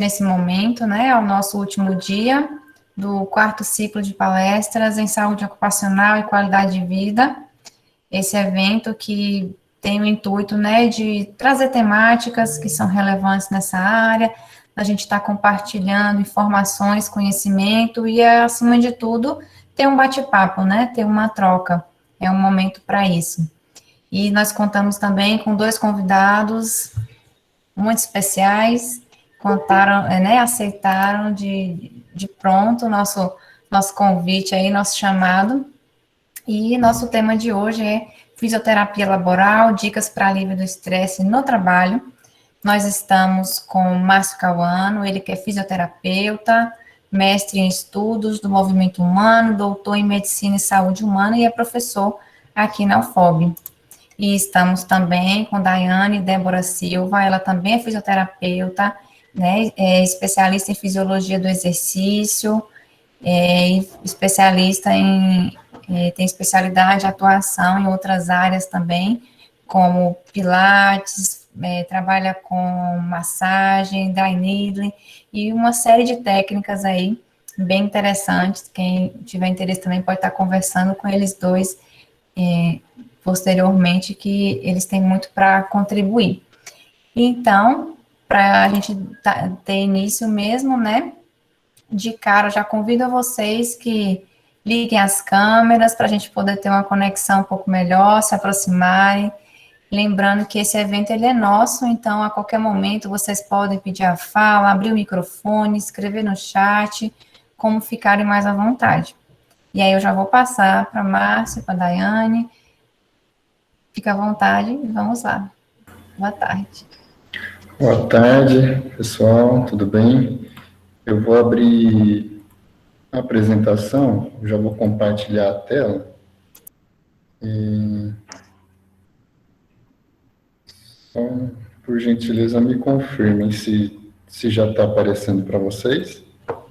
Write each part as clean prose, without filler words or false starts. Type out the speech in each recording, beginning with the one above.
nesse momento, né, ao nosso último dia do quarto ciclo de palestras em saúde ocupacional e qualidade de vida. Esse evento que tem o intuito, né, de trazer temáticas que são relevantes nessa área, a gente está compartilhando informações, conhecimento e, acima de tudo, ter um bate-papo, né, ter uma troca. É um momento para isso. E nós contamos também com 2 convidados muito especiais, aceitaram de pronto o nosso convite aí, nosso chamado. E nosso tema de hoje é fisioterapia laboral, dicas para alívio do estresse no trabalho. Nós estamos com o Márcio Cauano, ele que é fisioterapeuta, mestre em estudos do movimento humano, doutor em medicina e saúde humana e é professor aqui na UFOB. E estamos também com Daiane Débora Silva, ela também é fisioterapeuta, né, é especialista em fisiologia do exercício, especialista tem especialidade de atuação em outras áreas também, como pilates, trabalha com massagem, dry needling, e uma série de técnicas aí, bem interessantes. Quem tiver interesse também pode estar conversando com eles dois, posteriormente, que eles têm muito para contribuir. Então, para a gente ter início mesmo, né, de cara, eu já convido a vocês que liguem as câmeras para a gente poder ter uma conexão um pouco melhor, se aproximarem. Lembrando que esse evento ele é nosso, então a qualquer momento vocês podem pedir a fala, abrir o microfone, escrever no chat, como ficarem mais à vontade. E aí eu já vou passar para a Márcia, para a Daiane. Fica à vontade e vamos lá. Boa tarde. Boa tarde, pessoal, tudo bem? Eu vou abrir a apresentação, já vou compartilhar a tela. Só, por gentileza, me confirmem se já está aparecendo para vocês.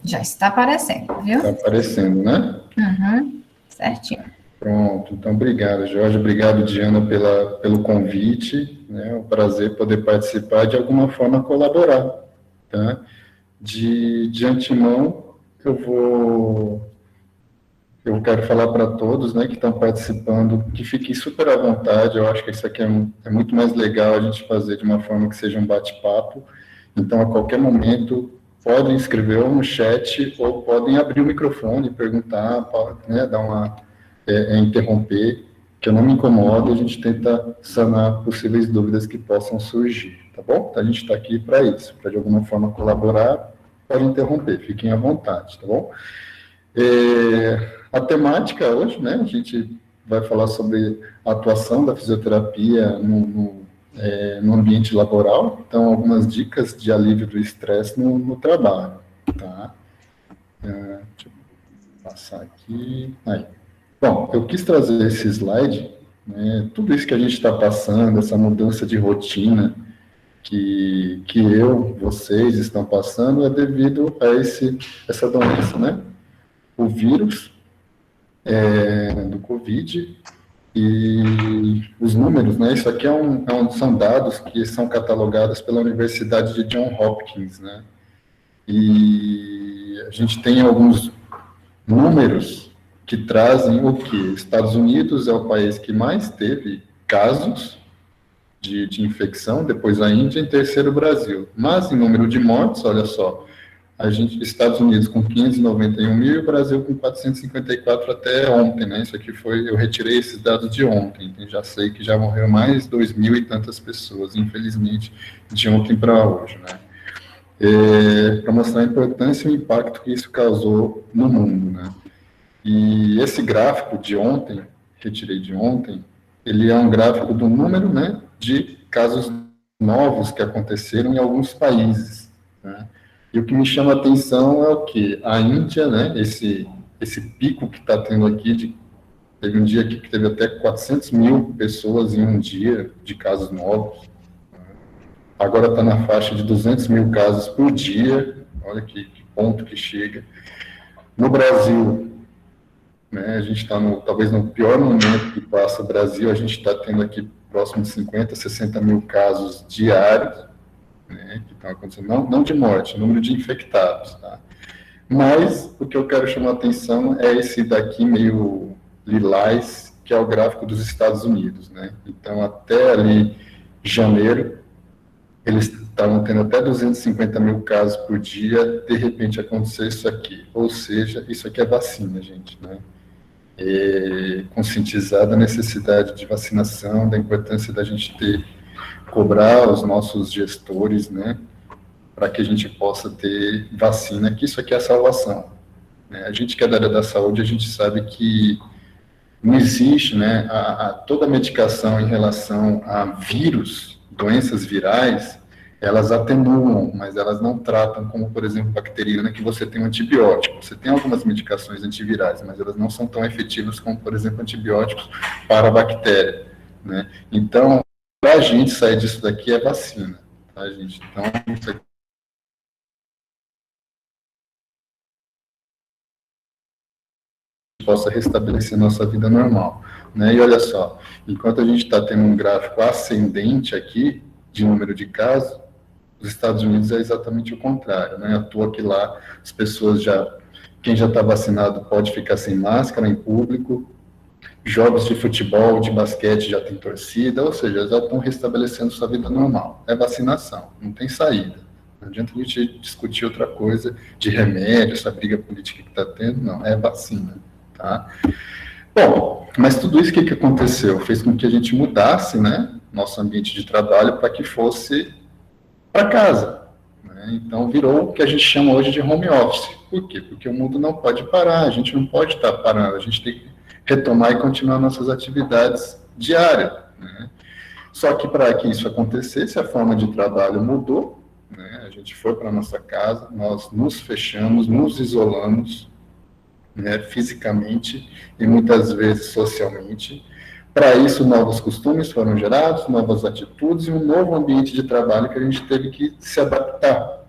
Já está aparecendo, viu? Está aparecendo, né? Uhum, certinho. Pronto, então obrigado, Jorge, obrigado, Diana, pelo convite, né? É um prazer poder participar, de alguma forma colaborar, tá? De antemão, eu quero falar para todos, né, que estão participando, que fiquem super à vontade. Eu acho que isso aqui é muito mais legal a gente fazer de uma forma que seja um bate-papo. Então, a qualquer momento, podem escrever ou no chat, ou podem abrir o microfone, perguntar, né, dar uma, interromper, que eu não me incomodo, a gente tenta sanar possíveis dúvidas que possam surgir, tá bom? Então, a gente está aqui para isso, para de alguma forma colaborar, pode interromper, fiquem à vontade, tá bom? A temática hoje, né, a gente vai falar sobre a atuação da fisioterapia no ambiente laboral, então algumas dicas de alívio do estresse no trabalho, tá? Deixa eu passar aqui. Aí. Bom, eu quis trazer esse slide, né, tudo isso que a gente está passando, essa mudança de rotina que vocês estão passando é devido a essa doença, né? O vírus do Covid e os números, né? Isso aqui são dados que são catalogados pela Universidade de Johns Hopkins, né? E a gente tem alguns números que trazem o quê? Estados Unidos é o país que mais teve casos de infecção, depois a Índia, em terceiro o Brasil. Mas em número de mortes, olha só, Estados Unidos com 591 mil e o Brasil com 454 até ontem, né? Isso aqui eu retirei esses dados de ontem, então já sei que já morreu mais 2.000 e tantas pessoas, infelizmente, de ontem para hoje, né? Para mostrar a importância e o impacto que isso causou no mundo, né? E esse gráfico de ontem, retirei de ontem, ele é um gráfico do número, né, de casos novos que aconteceram em alguns países, né? E o que me chama a atenção é o que a Índia, né, esse pico que está tendo aqui, teve um dia aqui que teve até 400 mil pessoas em um dia de casos novos, né? Agora está na faixa de 200 mil casos por dia, olha que ponto que chega. No Brasil, né, a gente está talvez no pior momento que passa o Brasil, a gente está tendo aqui próximo de 50, 60 mil casos diários, né, que estão acontecendo, não de morte, número de infectados, tá? Mas o que eu quero chamar a atenção é esse daqui meio lilás, que é o gráfico dos Estados Unidos, né? Então, até ali janeiro, eles estavam tendo até 250 mil casos por dia, de repente aconteceu isso aqui. Ou seja, isso aqui é vacina, gente, né? Conscientizar da necessidade de vacinação, da importância da gente cobrar os nossos gestores, né? Para que a gente possa ter vacina, que isso aqui é a salvação, né? A gente que é da área da saúde, a gente sabe que não existe, né, toda a medicação em relação a vírus, doenças virais, elas atenuam, mas elas não tratam como, por exemplo, bacteriana, que você tem um antibiótico. Você tem algumas medicações antivirais, mas elas não são tão efetivas como, por exemplo, antibióticos para a bactéria, né? Então, para a gente sair disso daqui é vacina, tá, gente? Então, isso aqui possa restabelecer nossa vida normal, né? E olha só, enquanto a gente está tendo um gráfico ascendente aqui, de número de casos, os Estados Unidos é exatamente o contrário, né? À toa que lá as pessoas quem já está vacinado pode ficar sem máscara em público, jogos de futebol, de basquete já tem torcida, ou seja, já estão restabelecendo sua vida normal. É vacinação, não tem saída. Não adianta a gente discutir outra coisa de remédio, essa briga política que está tendo, não, é vacina, tá? Bom, mas tudo isso que aconteceu? Fez com que a gente mudasse, né, nosso ambiente de trabalho para que fosse para casa, né? Então virou o que a gente chama hoje de home office. Por quê? Porque o mundo não pode parar, a gente não pode estar parando, a gente tem que retomar e continuar nossas atividades diárias, né? Só que para que isso acontecesse, a forma de trabalho mudou, né? A gente foi para nossa casa, nós nos fechamos, nos isolamos, né, fisicamente e muitas vezes socialmente. Para isso, novos costumes foram gerados, novas atitudes e um novo ambiente de trabalho que a gente teve que se adaptar.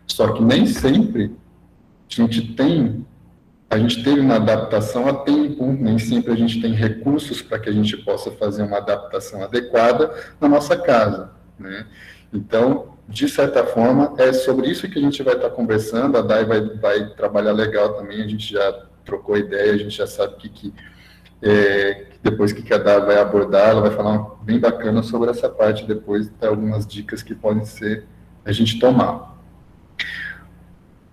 Só que nem sempre a gente teve uma adaptação a tempo, nem sempre a gente tem recursos para que a gente possa fazer uma adaptação adequada na nossa casa, né? Então, de certa forma, é sobre isso que a gente vai estar conversando. A Dai vai trabalhar legal também, a gente já trocou ideia, a gente já sabe depois que a Dai vai abordar, ela vai falar bem bacana sobre essa parte, depois tem algumas dicas que podem ser a gente tomar.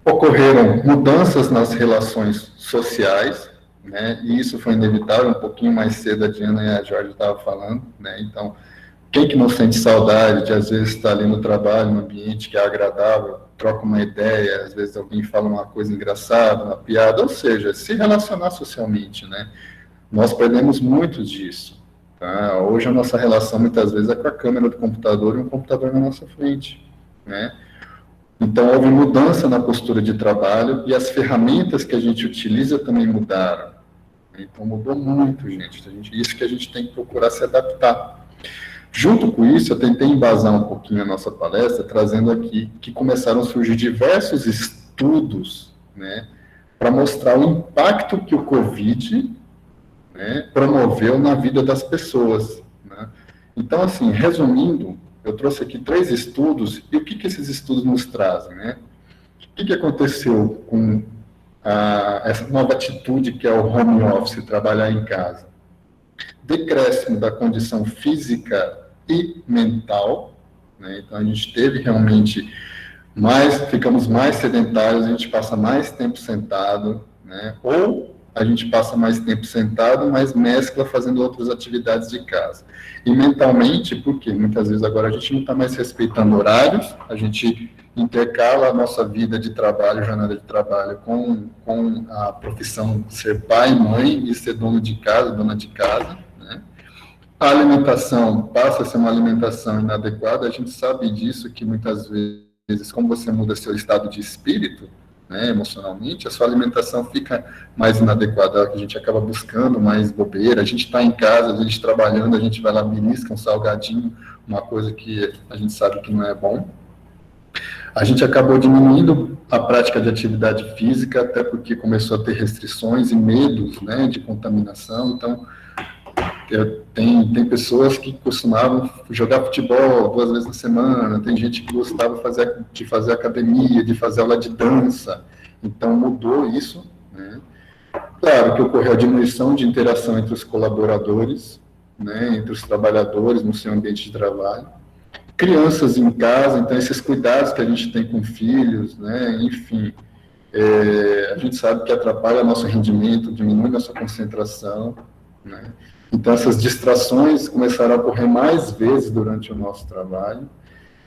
Ocorreram mudanças nas relações sociais, né, e isso foi inevitável. Um pouquinho mais cedo a Diana e a Jorge estavam falando, né? Então, quem que não sente saudade de, às vezes, estar ali no trabalho, num ambiente que é agradável, troca uma ideia, às vezes alguém fala uma coisa engraçada, uma piada, ou seja, se relacionar socialmente, né? Nós perdemos muito disso, tá? Hoje a nossa relação, muitas vezes, é com a câmera do computador e um computador na nossa frente, né? Então, houve mudança na postura de trabalho e as ferramentas que a gente utiliza também mudaram. Então, mudou muito, gente. Isso que a gente tem que procurar se adaptar. Junto com isso, eu tentei embasar um pouquinho a nossa palestra, trazendo aqui que começaram a surgir diversos estudos, né, para mostrar o impacto que o Covid, né, promoveu na vida das pessoas, né? Então, assim, resumindo, eu trouxe aqui 3 estudos, e o que esses estudos nos trazem, né? O que aconteceu com essa nova atitude que é o home office, trabalhar em casa? Decréscimo da condição física e mental, né? Então, a gente teve realmente ficamos mais sedentários, a gente passa mais tempo sentado, né? Ou a gente passa mais tempo sentado, mas mescla fazendo outras atividades de casa. E mentalmente, porque muitas vezes agora a gente não está mais respeitando horários, a gente intercala a nossa vida de trabalho, jornada de trabalho, com a profissão de ser pai, mãe e ser dono de casa, dona de casa, né? A alimentação passa a ser uma alimentação inadequada, a gente sabe disso, que muitas vezes, como você muda seu estado de espírito, né, emocionalmente, a sua alimentação fica mais inadequada, a gente acaba buscando mais bobeira, a gente está em casa, a gente trabalhando, a gente vai lá, belisca um salgadinho, uma coisa que a gente sabe que não é bom. A gente acabou diminuindo a prática de atividade física, até porque começou a ter restrições e medos, né, de contaminação. Então, Tem pessoas que costumavam jogar futebol 2 vezes na semana, tem gente que gostava de fazer academia, de fazer aula de dança, então mudou isso, né? Claro que ocorreu a diminuição de interação entre os colaboradores, né, entre os trabalhadores no seu ambiente de trabalho, crianças em casa, então esses cuidados que a gente tem com filhos, né, enfim, a gente sabe que atrapalha nosso rendimento, diminui nossa concentração, né? Então essas distrações começaram a ocorrer mais vezes durante o nosso trabalho.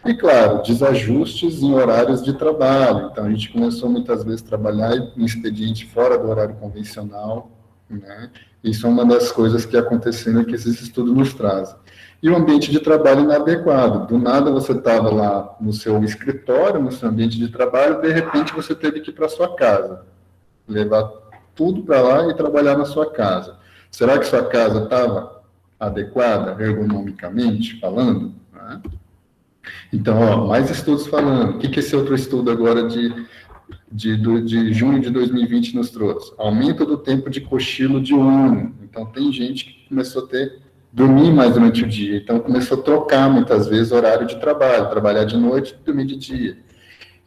E, claro, desajustes em horários de trabalho. Então, a gente começou muitas vezes a trabalhar em expediente fora do horário convencional, né? Isso é uma das coisas que aconteceram e que esses estudos nos trazem. E o ambiente de trabalho inadequado. Do nada você estava lá no seu escritório, no seu ambiente de trabalho, de repente você teve que ir para a sua casa, levar tudo para lá e trabalhar na sua casa. Será que sua casa estava adequada, ergonomicamente falando, né? Então, mais estudos falando. O que esse outro estudo agora de junho de 2020 nos trouxe? Aumento do tempo de cochilo diurno. Então, tem gente que começou a dormir mais durante o dia. Então, começou a trocar, muitas vezes, horário de trabalho. Trabalhar de noite e dormir de dia.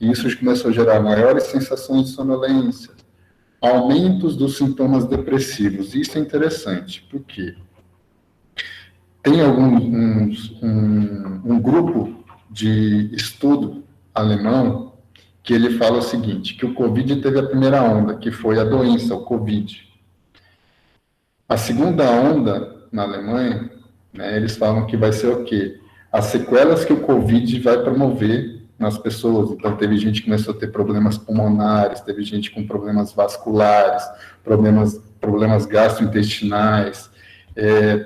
E isso começou a gerar maiores sensações de sonolência. Aumentos dos sintomas depressivos. Isso é interessante. Por quê? Tem um grupo de estudo alemão que ele fala o seguinte, que o Covid teve a primeira onda, que foi a doença, o Covid. A segunda onda, na Alemanha, né, eles falam que vai ser o quê? As sequelas que o Covid vai promover nas pessoas. Então, teve gente que começou a ter problemas pulmonares, teve gente com problemas vasculares, problemas gastrointestinais,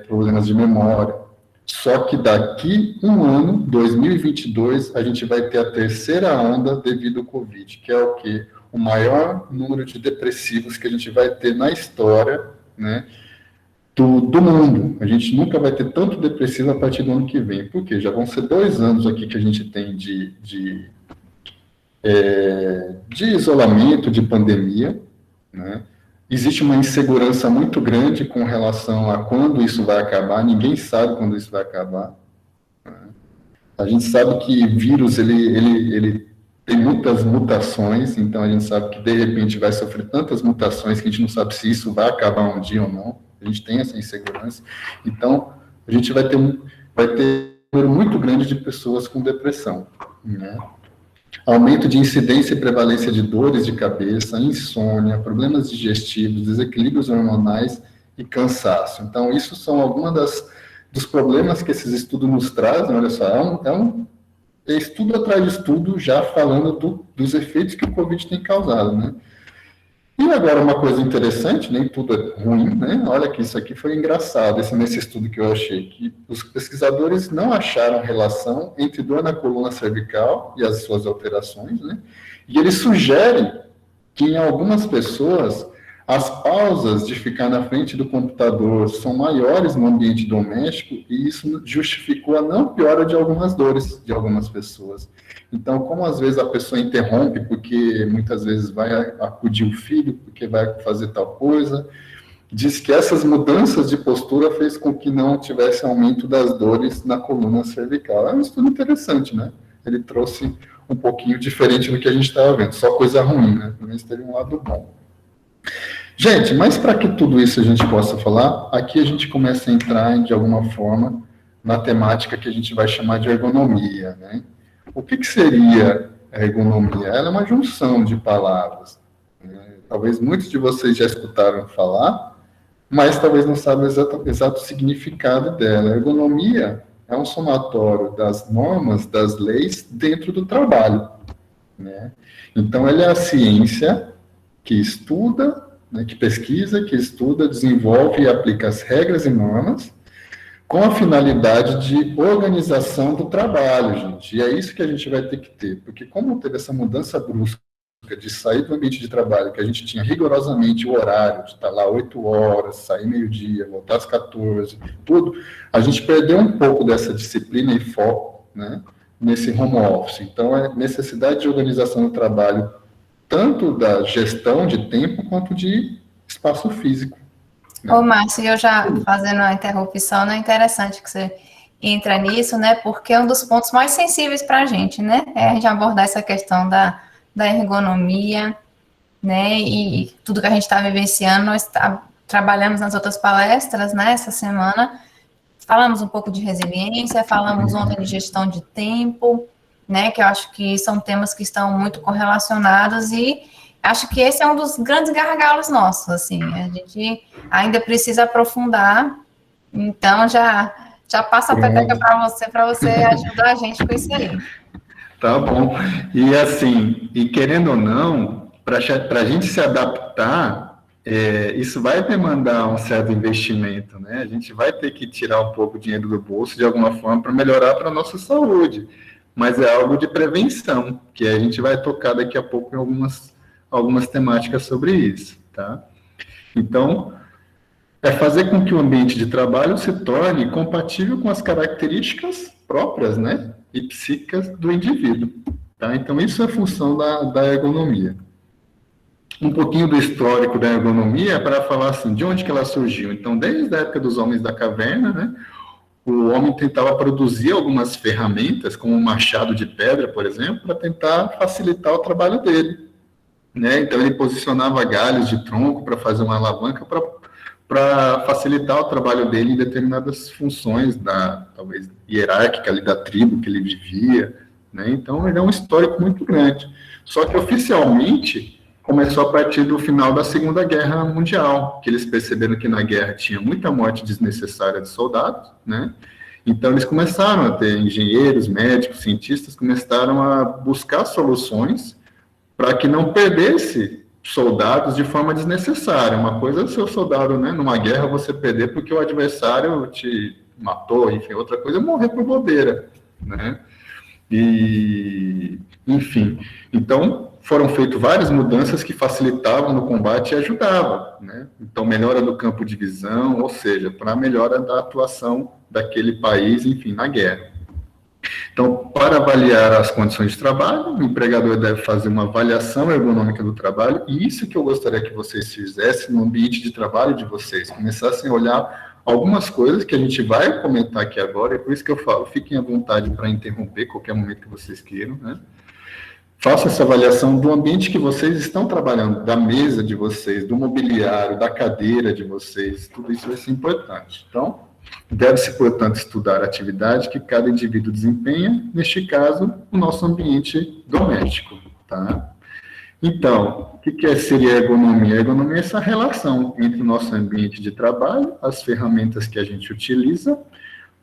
problemas de memória. Só que daqui um ano, 2022, a gente vai ter a terceira onda devido ao Covid, que é o quê? O maior número de depressivos que a gente vai ter na história, né, do mundo. A gente nunca vai ter tanto depressivo a partir do ano que vem. Por quê? Já vão ser 2 anos aqui que a gente tem de isolamento, de pandemia, né? Existe uma insegurança muito grande com relação a quando isso vai acabar, ninguém sabe quando isso vai acabar, né? A gente sabe que vírus, ele tem muitas mutações, então a gente sabe que de repente vai sofrer tantas mutações que a gente não sabe se isso vai acabar um dia ou não, a gente tem essa insegurança, então a gente vai ter um número muito grande de pessoas com depressão, né? Aumento de incidência e prevalência de dores de cabeça, insônia, problemas digestivos, desequilíbrios hormonais e cansaço. Então, isso são algumas dos problemas que esses estudos nos trazem. Olha só, é estudo atrás de estudo já falando dos efeitos que o Covid tem causado, né? E agora uma coisa interessante, nem tudo é ruim, né? Olha que isso aqui foi engraçado, nesse estudo que eu achei, que os pesquisadores não acharam relação entre dor na coluna cervical e as suas alterações, né? E eles sugerem que em algumas pessoas as pausas de ficar na frente do computador são maiores no ambiente doméstico e isso justificou a não piora de algumas dores de algumas pessoas. Então, como às vezes a pessoa interrompe porque muitas vezes vai acudir o filho, porque vai fazer tal coisa, diz que essas mudanças de postura fez com que não tivesse aumento das dores na coluna cervical. É um estudo interessante, né? Ele trouxe um pouquinho diferente do que a gente estava vendo, só coisa ruim, né? Pelo menos teve um lado bom. Gente, mas para que tudo isso a gente possa falar, aqui a gente começa a entrar, de alguma forma, na temática que a gente vai chamar de ergonomia, né? O que seria a ergonomia? Ela é uma junção de palavras, né? Talvez muitos de vocês já escutaram falar, mas talvez não saibam o exato significado dela. A ergonomia é um somatório das normas, das leis dentro do trabalho, né? Então, ela é a ciência que estuda, né, que pesquisa, que estuda, desenvolve e aplica as regras e normas com a finalidade de organização do trabalho, gente. E é isso que a gente vai ter que ter, porque como teve essa mudança brusca de sair do ambiente de trabalho, que a gente tinha rigorosamente o horário de estar lá 8 horas, sair meio-dia, voltar às 14, tudo, a gente perdeu um pouco dessa disciplina e foco, né, nesse home office. Então, é necessidade de organização do trabalho, tanto da gestão de tempo quanto de espaço físico. né? Ô, Márcio, eu já fazendo uma interrupção, né? Interessante que você entra nisso, né? Porque é um dos pontos mais sensíveis para a gente, né? É a gente abordar essa questão da ergonomia, né? E tudo que a gente está vivenciando, nós trabalhamos nas outras palestras, né? Essa semana, falamos um pouco de resiliência, falamos ontem de gestão de tempo, né? Que eu acho que são temas que estão muito correlacionados e acho que esse é um dos grandes gargalos nossos, assim. A gente ainda precisa aprofundar, então já passa a peteca para você ajudar a gente com isso aí. Tá bom. E assim, e querendo ou não, para a gente se adaptar, isso vai demandar um certo investimento, né? A gente vai ter que tirar um pouco de dinheiro do bolso de alguma forma para melhorar para a nossa saúde. Mas é algo de prevenção, que a gente vai tocar daqui a pouco em algumas temáticas sobre isso, tá? Então, é fazer com que o ambiente de trabalho se torne compatível com as características próprias, né, e psíquicas do indivíduo, tá? Então, isso é função da ergonomia. Um pouquinho do histórico da ergonomia para falar assim, de onde que ela surgiu. Então, desde a época dos homens da caverna, né, o homem tentava produzir algumas ferramentas, como um machado de pedra, por exemplo, para tentar facilitar o trabalho dele, né? Então, ele posicionava galhos de tronco para fazer uma alavanca para facilitar o trabalho dele em determinadas funções talvez hierárquica ali da tribo que ele vivia, né? Então ele é um histórico muito grande. Só que oficialmente começou a partir do final da Segunda Guerra Mundial, que eles perceberam que na guerra tinha muita morte desnecessária de soldados, né? Então eles começaram a ter engenheiros, médicos, cientistas, começaram a buscar soluções para que não perdesse soldados de forma desnecessária. Uma coisa é o seu soldado, né, numa guerra você perder porque o adversário te matou, enfim, outra coisa é morrer por bobeira, né? E, enfim, então foram feitas várias mudanças que facilitavam no combate e ajudavam, né? Então, melhora do campo de visão, ou seja, para a melhora da atuação daquele país, enfim, na guerra. Então, para avaliar as condições de trabalho, o empregador deve fazer uma avaliação ergonômica do trabalho, e isso que eu gostaria que vocês fizessem no ambiente de trabalho de vocês, começassem a olhar algumas coisas que a gente vai comentar aqui agora, e por isso que eu falo, fiquem à vontade para interromper qualquer momento que vocês queiram, né? Façam essa avaliação do ambiente que vocês estão trabalhando, da mesa de vocês, do mobiliário, da cadeira de vocês, tudo isso vai ser importante. Então, deve-se, portanto, estudar a atividade que cada indivíduo desempenha, neste caso, o nosso ambiente doméstico, tá? Então, o que seria a ergonomia? A ergonomia é essa relação entre o nosso ambiente de trabalho, as ferramentas que a gente utiliza,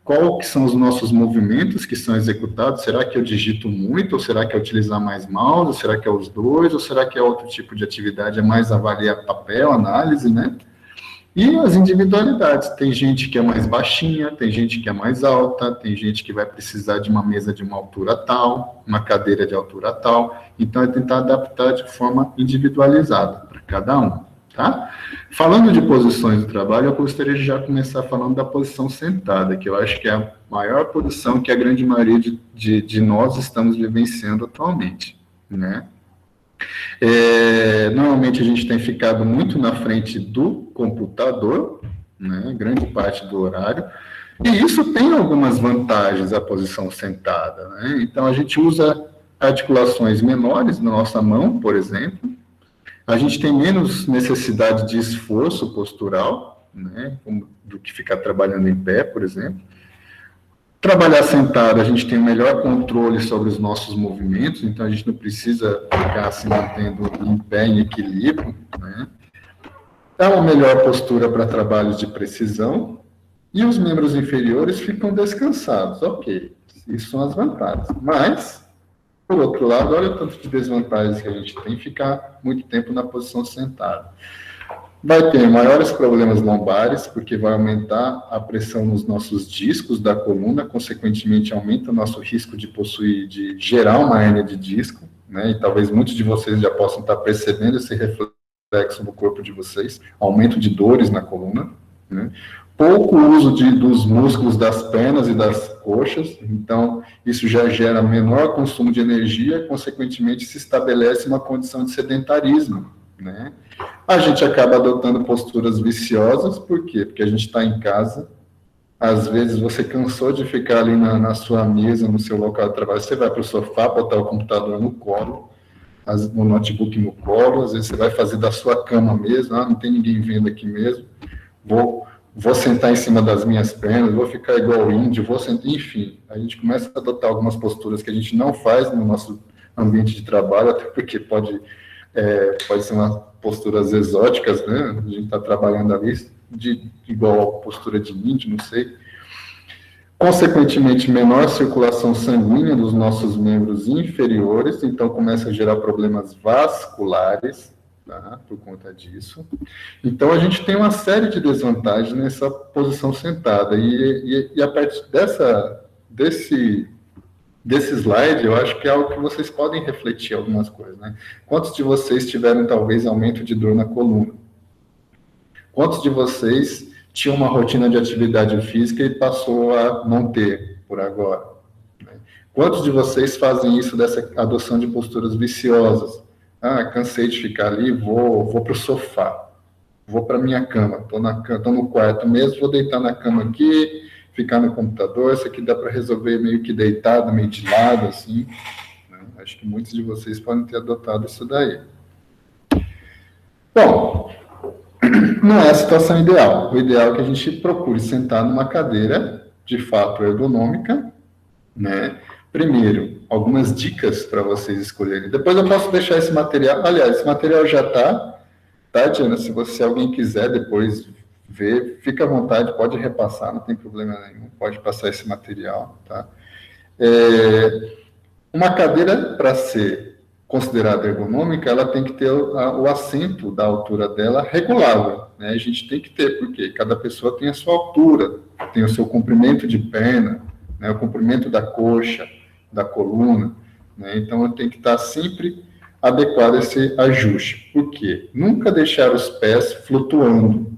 qual que são os nossos movimentos que são executados, será que eu digito muito, ou será que é utilizar mais mouse, ou será que é os dois, ou será que é outro tipo de atividade, é mais avaliar papel, análise, né? E as individualidades, tem gente que é mais baixinha, tem gente que é mais alta, tem gente que vai precisar de uma mesa de uma altura tal, uma cadeira de altura tal, então é tentar adaptar de forma individualizada para cada um, tá? Falando de posições do trabalho, eu gostaria de já começar falando da posição sentada, que eu acho que é a maior posição que a grande maioria de nós estamos vivenciando atualmente, né? Normalmente a gente tem ficado muito na frente do computador, né, grande parte do horário, e isso tem algumas vantagens, a posição sentada, né? Então a gente usa articulações menores na nossa mão, por exemplo, a gente tem menos necessidade de esforço postural, né, do que ficar trabalhando em pé, por exemplo. Trabalhar sentado, a gente tem um melhor controle sobre os nossos movimentos, então a gente não precisa ficar se mantendo em pé, em equilíbrio, né? Dá uma melhor postura para trabalhos de precisão, e os membros inferiores ficam descansados. Ok, isso são as vantagens. Mas, por outro lado, olha o tanto de desvantagens que a gente tem em ficar muito tempo na posição sentada. Vai ter maiores problemas lombares, porque vai aumentar a pressão nos nossos discos da coluna, consequentemente aumenta o nosso risco de gerar uma hérnia de disco, né? E talvez muitos de vocês já possam estar percebendo esse reflexo no corpo de vocês, aumento de dores na coluna, né? Pouco uso dos músculos das pernas e das coxas, então isso já gera menor consumo de energia, consequentemente se estabelece uma condição de sedentarismo, né? A gente acaba adotando posturas viciosas, por quê? Porque a gente está em casa, às vezes você cansou de ficar ali na sua mesa, no seu local de trabalho, você vai para o sofá, botar o computador no colo, o notebook no colo, às vezes você vai fazer da sua cama mesmo, não tem ninguém vendo aqui mesmo, vou sentar em cima das minhas pernas, vou ficar igual índio, vou sentar, enfim, a gente começa a adotar algumas posturas que a gente não faz no nosso ambiente de trabalho, até porque pode ser umas posturas exóticas, né? A gente está trabalhando ali igual a postura de índio, não sei. Consequentemente, menor circulação sanguínea dos nossos membros inferiores, então começa a gerar problemas vasculares, tá? Por conta disso. Então, a gente tem uma série de desvantagens nessa posição sentada, e a partir desse slide, eu acho que é algo que vocês podem refletir algumas coisas, né? Quantos de vocês tiveram, talvez, aumento de dor na coluna? Quantos de vocês tinham uma rotina de atividade física e passou a não ter por agora? Né? Quantos de vocês fazem isso dessa adoção de posturas viciosas? Cansei de ficar ali, vou para o sofá, vou para minha cama, estou no quarto mesmo, vou deitar na cama aqui, ficar no computador, isso aqui dá para resolver meio que deitado, meio de lado, assim, né? Acho que muitos de vocês podem ter adotado isso daí. Bom, não é a situação ideal. O ideal é que a gente procure sentar numa cadeira, de fato, ergonômica, né? Primeiro, algumas dicas para vocês escolherem. Depois eu posso deixar esse material, aliás, esse material já tá, Diana? Se alguém quiser depois ver, fica à vontade, pode repassar, não tem problema nenhum, pode passar esse material, tá? Uma cadeira, para ser considerada ergonômica, ela tem que ter o assento da altura dela regulável, né? A gente tem que ter, porque cada pessoa tem a sua altura, tem o seu comprimento de perna, né? O comprimento da coxa, da coluna, né? Então, eu tenho que estar sempre adequado a esse ajuste. Por quê? Nunca deixar os pés flutuando,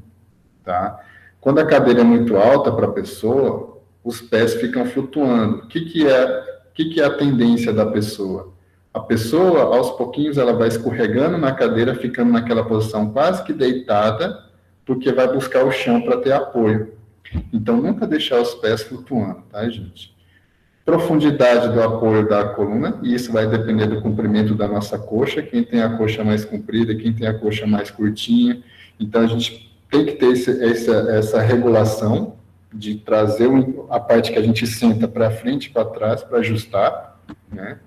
tá? Quando a cadeira é muito alta para a pessoa, os pés ficam flutuando. O que é a tendência da pessoa? A pessoa, aos pouquinhos, ela vai escorregando na cadeira, ficando naquela posição quase que deitada, porque vai buscar o chão para ter apoio. Então, nunca deixar os pés flutuando, tá, gente? Profundidade do apoio da coluna, e isso vai depender do comprimento da nossa coxa, quem tem a coxa mais comprida, quem tem a coxa mais curtinha. Então, a gente tem que ter essa regulação de trazer a parte que a gente senta para frente e para trás, para ajustar, né?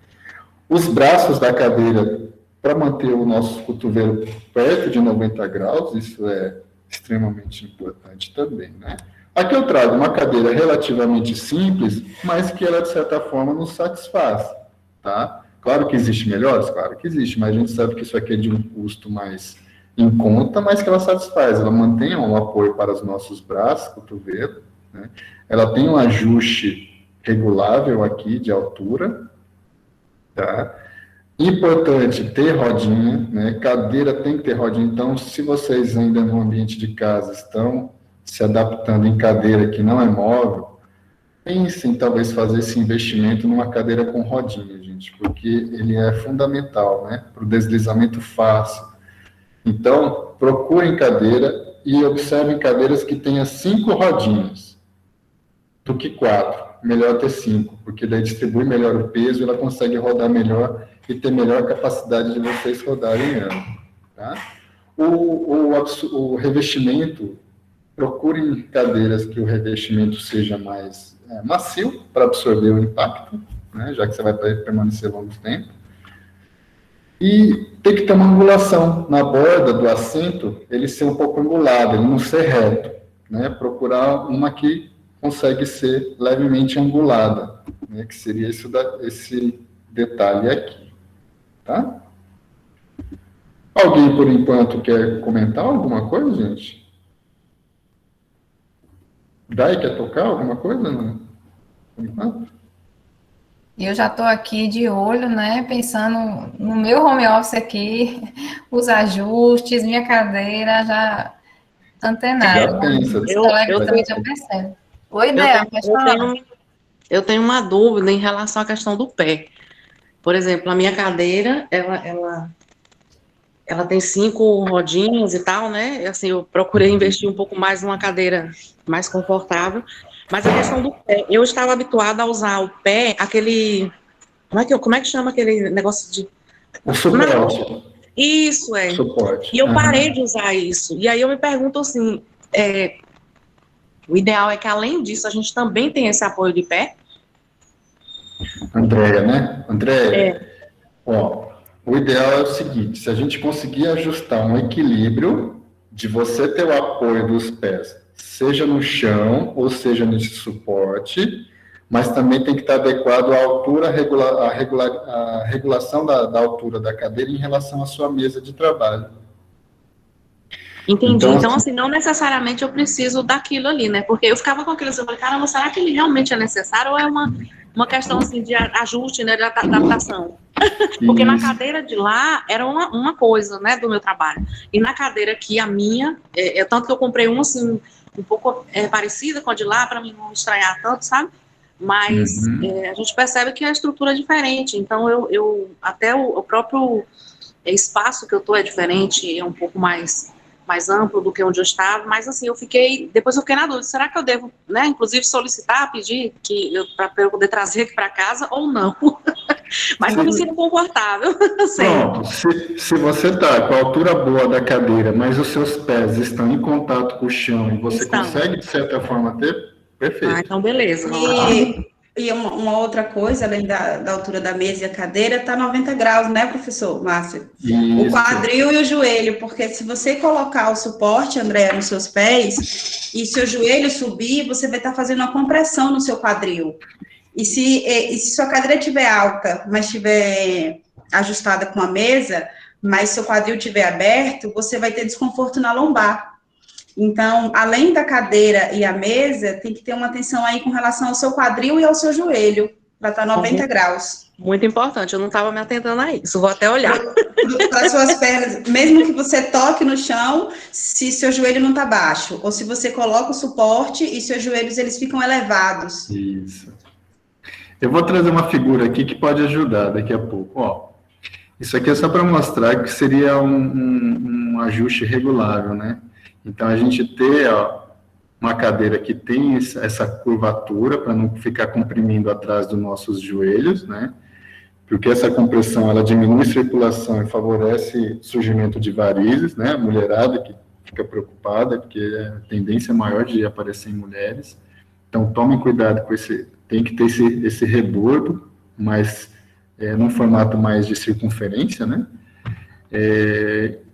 Os braços da cadeira, para manter o nosso cotovelo perto de 90 graus, isso é extremamente importante também, né? Aqui eu trago uma cadeira relativamente simples, mas que ela, de certa forma, nos satisfaz, tá? Claro que existe melhores, claro que existe, mas a gente sabe que isso aqui é de um custo mais em conta, mas que ela satisfaz, ela mantém um apoio para os nossos braços, cotovelo, né? Ela tem um ajuste regulável aqui de altura, tá? Importante ter rodinha, né? Cadeira tem que ter rodinha. Então, se vocês ainda no ambiente de casa estão se adaptando em cadeira que não é móvel, pensem talvez fazer esse investimento numa cadeira com rodinha, gente, porque ele é fundamental, né? Para o deslizamento fácil. Então, procurem cadeira e observem cadeiras que tenham 5 rodinhas do que 4. Melhor ter 5, porque daí distribui melhor o peso, ela consegue rodar melhor e ter melhor capacidade de vocês rodarem ela, tá? O revestimento, procurem cadeiras que o revestimento seja mais macio para absorver o impacto, né? Já que você vai permanecer longo tempo. E tem que ter uma angulação na borda do assento, ele ser um pouco angulado, ele não ser reto, né? Procurar uma que consegue ser levemente angulada, né? Que seria esse detalhe aqui, tá? Alguém, por enquanto, quer comentar alguma coisa, gente? Dai, quer tocar alguma coisa? Não? Por enquanto? Eu já estou aqui de olho, né, pensando no meu home office aqui, os ajustes, minha cadeira já antenada. Já pensa. Os colegas também já percebem. Oi, Débora, pode falar. Eu tenho uma dúvida em relação à questão do pé. Por exemplo, a minha cadeira, ela tem 5 rodinhas e tal, né? Assim, eu procurei investir um pouco mais numa cadeira mais confortável. Mas a questão do pé, eu estava habituada a usar o pé, aquele. Como é que chama aquele negócio de. O suporte. Isso é. Suporte. E eu parei de usar isso. E aí eu me pergunto assim: o ideal é que, além disso, a gente também tenha esse apoio de pé? Andréia, né? Andréia, É. ó, o ideal é o seguinte, se a gente conseguir ajustar um equilíbrio de você ter o apoio dos pés, seja no chão ou seja nesse suporte, mas também tem que estar adequado à altura, a regulação da altura da cadeira em relação à sua mesa de trabalho. Entendi. Então, Então, assim, assim, não necessariamente eu preciso daquilo ali, né? Porque eu ficava com aquilo assim, eu falei, caramba, será que ele realmente é necessário ou é uma questão, assim, de ajuste, né, de adaptação? Porque na isso. cadeira de lá era uma coisa, né, do meu trabalho. E na cadeira aqui, a minha, tanto que eu comprei uma, assim, um pouco parecida com a de lá, para mim não estranhar tanto, sabe? Mas a gente percebe que a estrutura é diferente. Então, até o próprio espaço que eu estou é diferente, é um pouco mais amplo do que onde eu estava, mas assim, depois eu fiquei na dúvida, será que eu devo, né, inclusive solicitar, pedir para eu poder trazer aqui para casa ou não? Mas eu me sinto confortável, pronto, se você está com a altura boa da cadeira, mas os seus pés estão em contato com o chão e você Então, consegue, de certa forma, ter, perfeito. então beleza, ótimo. E uma outra coisa, além da altura da mesa e a cadeira, tá 90 graus, né, professor Márcio? O Isso. quadril e o joelho, porque se você colocar o suporte, André, nos seus pés, e seu joelho subir, você vai estar fazendo uma compressão no seu quadril. E se sua cadeira estiver alta, mas estiver ajustada com a mesa, mas seu quadril estiver aberto, você vai ter desconforto na lombar. Então, além da cadeira e a mesa, tem que ter uma atenção aí com relação ao seu quadril e ao seu joelho, para estar 90 graus. Muito importante, eu não estava me atentando a isso, vou até olhar. Para as suas pernas, mesmo que você toque no chão, se seu joelho não está baixo, ou se você coloca o suporte e seus joelhos eles ficam elevados. Isso. Eu vou trazer uma figura aqui que pode ajudar daqui a pouco. Ó, isso aqui é só para mostrar que seria um ajuste regulável, né? Então, a gente ter uma cadeira que tem essa curvatura para não ficar comprimindo atrás dos nossos joelhos, né? Porque essa compressão, ela diminui a circulação e favorece o surgimento de varizes, né? A mulherada que fica preocupada, porque a tendência maior de aparecer em mulheres. Então, tomem cuidado com tem que ter esse rebordo, mas num formato mais de circunferência, né?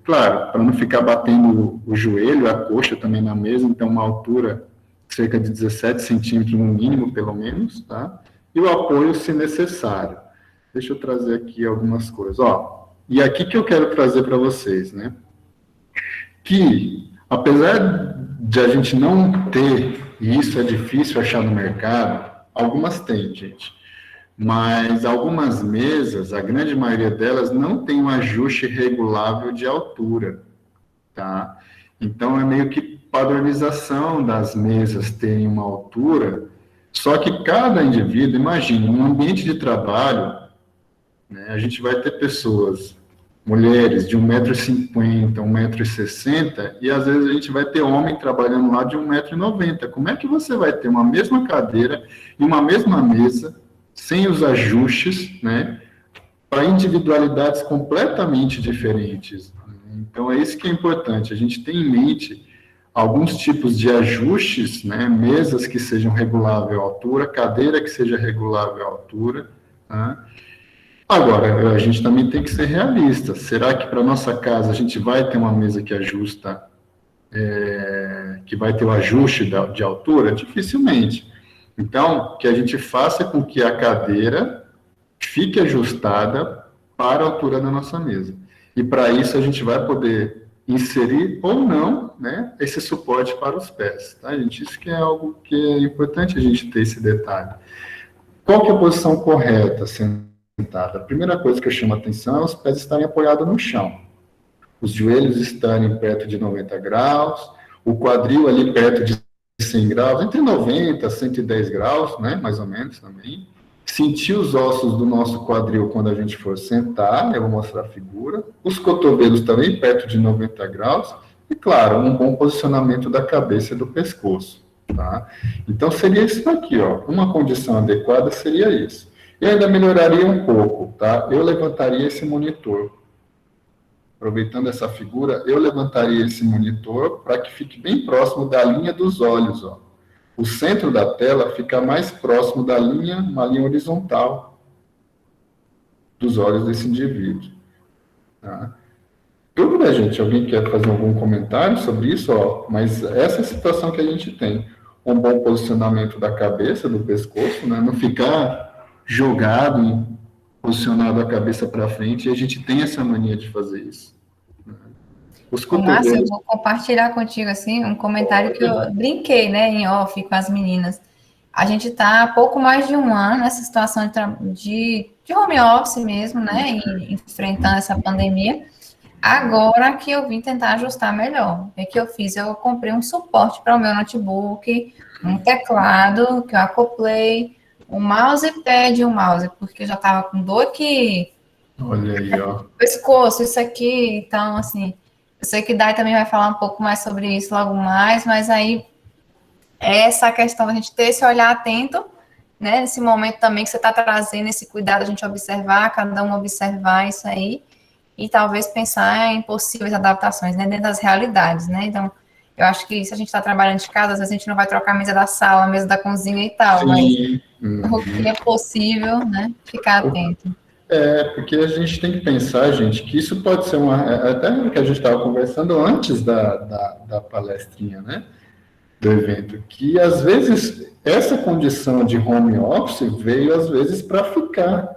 Claro, para não ficar batendo o joelho, a coxa também na mesa, então uma altura cerca de 17 centímetros no mínimo, pelo menos, tá? E o apoio, se necessário. Deixa eu trazer aqui algumas coisas. Ó, e aqui que eu quero trazer para vocês, né? Que, apesar de a gente não ter, e isso é difícil achar no mercado, algumas tem, gente. Mas algumas mesas, a grande maioria delas, não tem um ajuste regulável de altura, tá? Então, é meio que padronização das mesas terem uma altura, só que cada indivíduo, imagine, num ambiente de trabalho, né, a gente vai ter pessoas, mulheres de 1,50 m, 1,60 m, e às vezes a gente vai ter homem trabalhando lá de 1,90 m. Como é que você vai ter uma mesma cadeira e uma mesma mesa, sem os ajustes, né, para individualidades completamente diferentes? Então, é isso que é importante, a gente tem em mente alguns tipos de ajustes, né, mesas que sejam regulável à altura, cadeira que seja regulável à altura, tá? Agora, a gente também tem que ser realista. Será que para nossa casa a gente vai ter uma mesa que ajusta, que vai ter o ajuste de altura? Dificilmente. Então, que a gente faça com que a cadeira fique ajustada para a altura da nossa mesa. E para isso a gente vai poder inserir ou não, né, esse suporte para os pés, tá, gente? Isso que é algo que é importante a gente ter esse detalhe. Qual que é a posição correta sentada? A primeira coisa que eu chamo a atenção é os pés estarem apoiados no chão. Os joelhos estarem perto de 90 graus, o quadril ali perto de 100 graus, entre 90 e 110 graus, né, mais ou menos também. sentir os ossos do nosso quadril quando a gente for sentar, eu vou mostrar a figura, os cotovelos também perto de 90 graus, e claro, um bom posicionamento da cabeça e do pescoço, tá? Então seria isso aqui, ó, uma condição adequada seria isso. Eu ainda melhoraria um pouco, tá? Eu levantaria esse monitor, aproveitando essa figura, eu levantaria esse monitor para que fique bem próximo da linha dos olhos, ó. O centro da tela fica mais próximo da linha, uma linha horizontal dos olhos desse indivíduo. Tá? Dúvida, gente? Alguém quer fazer algum comentário sobre isso? Ó, mas essa é a situação que a gente tem. Um bom posicionamento da cabeça, do pescoço, né? Não ficar jogado, posicionado a cabeça para frente, e a gente tem essa mania de fazer isso. Os Márcio, eu vou compartilhar contigo, assim, um comentário que eu brinquei, né, em off com as meninas. A gente está há pouco mais de um ano nessa situação de home office mesmo, né, e enfrentando essa pandemia. Agora que eu vim tentar ajustar melhor. O que eu fiz? Eu comprei um suporte para o meu notebook, um teclado que eu acoplei, um mousepad e um mouse, porque eu já estava com dor aqui. Olha aí, ó. Pescoço, isso aqui, então, assim... Eu sei que Dai também vai falar um pouco mais sobre isso logo mais, mas aí é essa questão da gente ter esse olhar atento, né? Nesse momento também que você está trazendo esse cuidado, a gente observar, cada um observar isso aí, e talvez pensar em possíveis adaptações, né? Dentro das realidades, né? Então, eu acho que se a gente está trabalhando de casa, às vezes a gente não vai trocar a mesa da sala, a mesa da cozinha e tal, Sim. mas o que é possível, né? Ficar atento. Porque a gente tem que pensar, gente, que isso pode ser até o que a gente estava conversando antes da palestrinha, né, do evento, que às vezes essa condição de home office veio às vezes para ficar.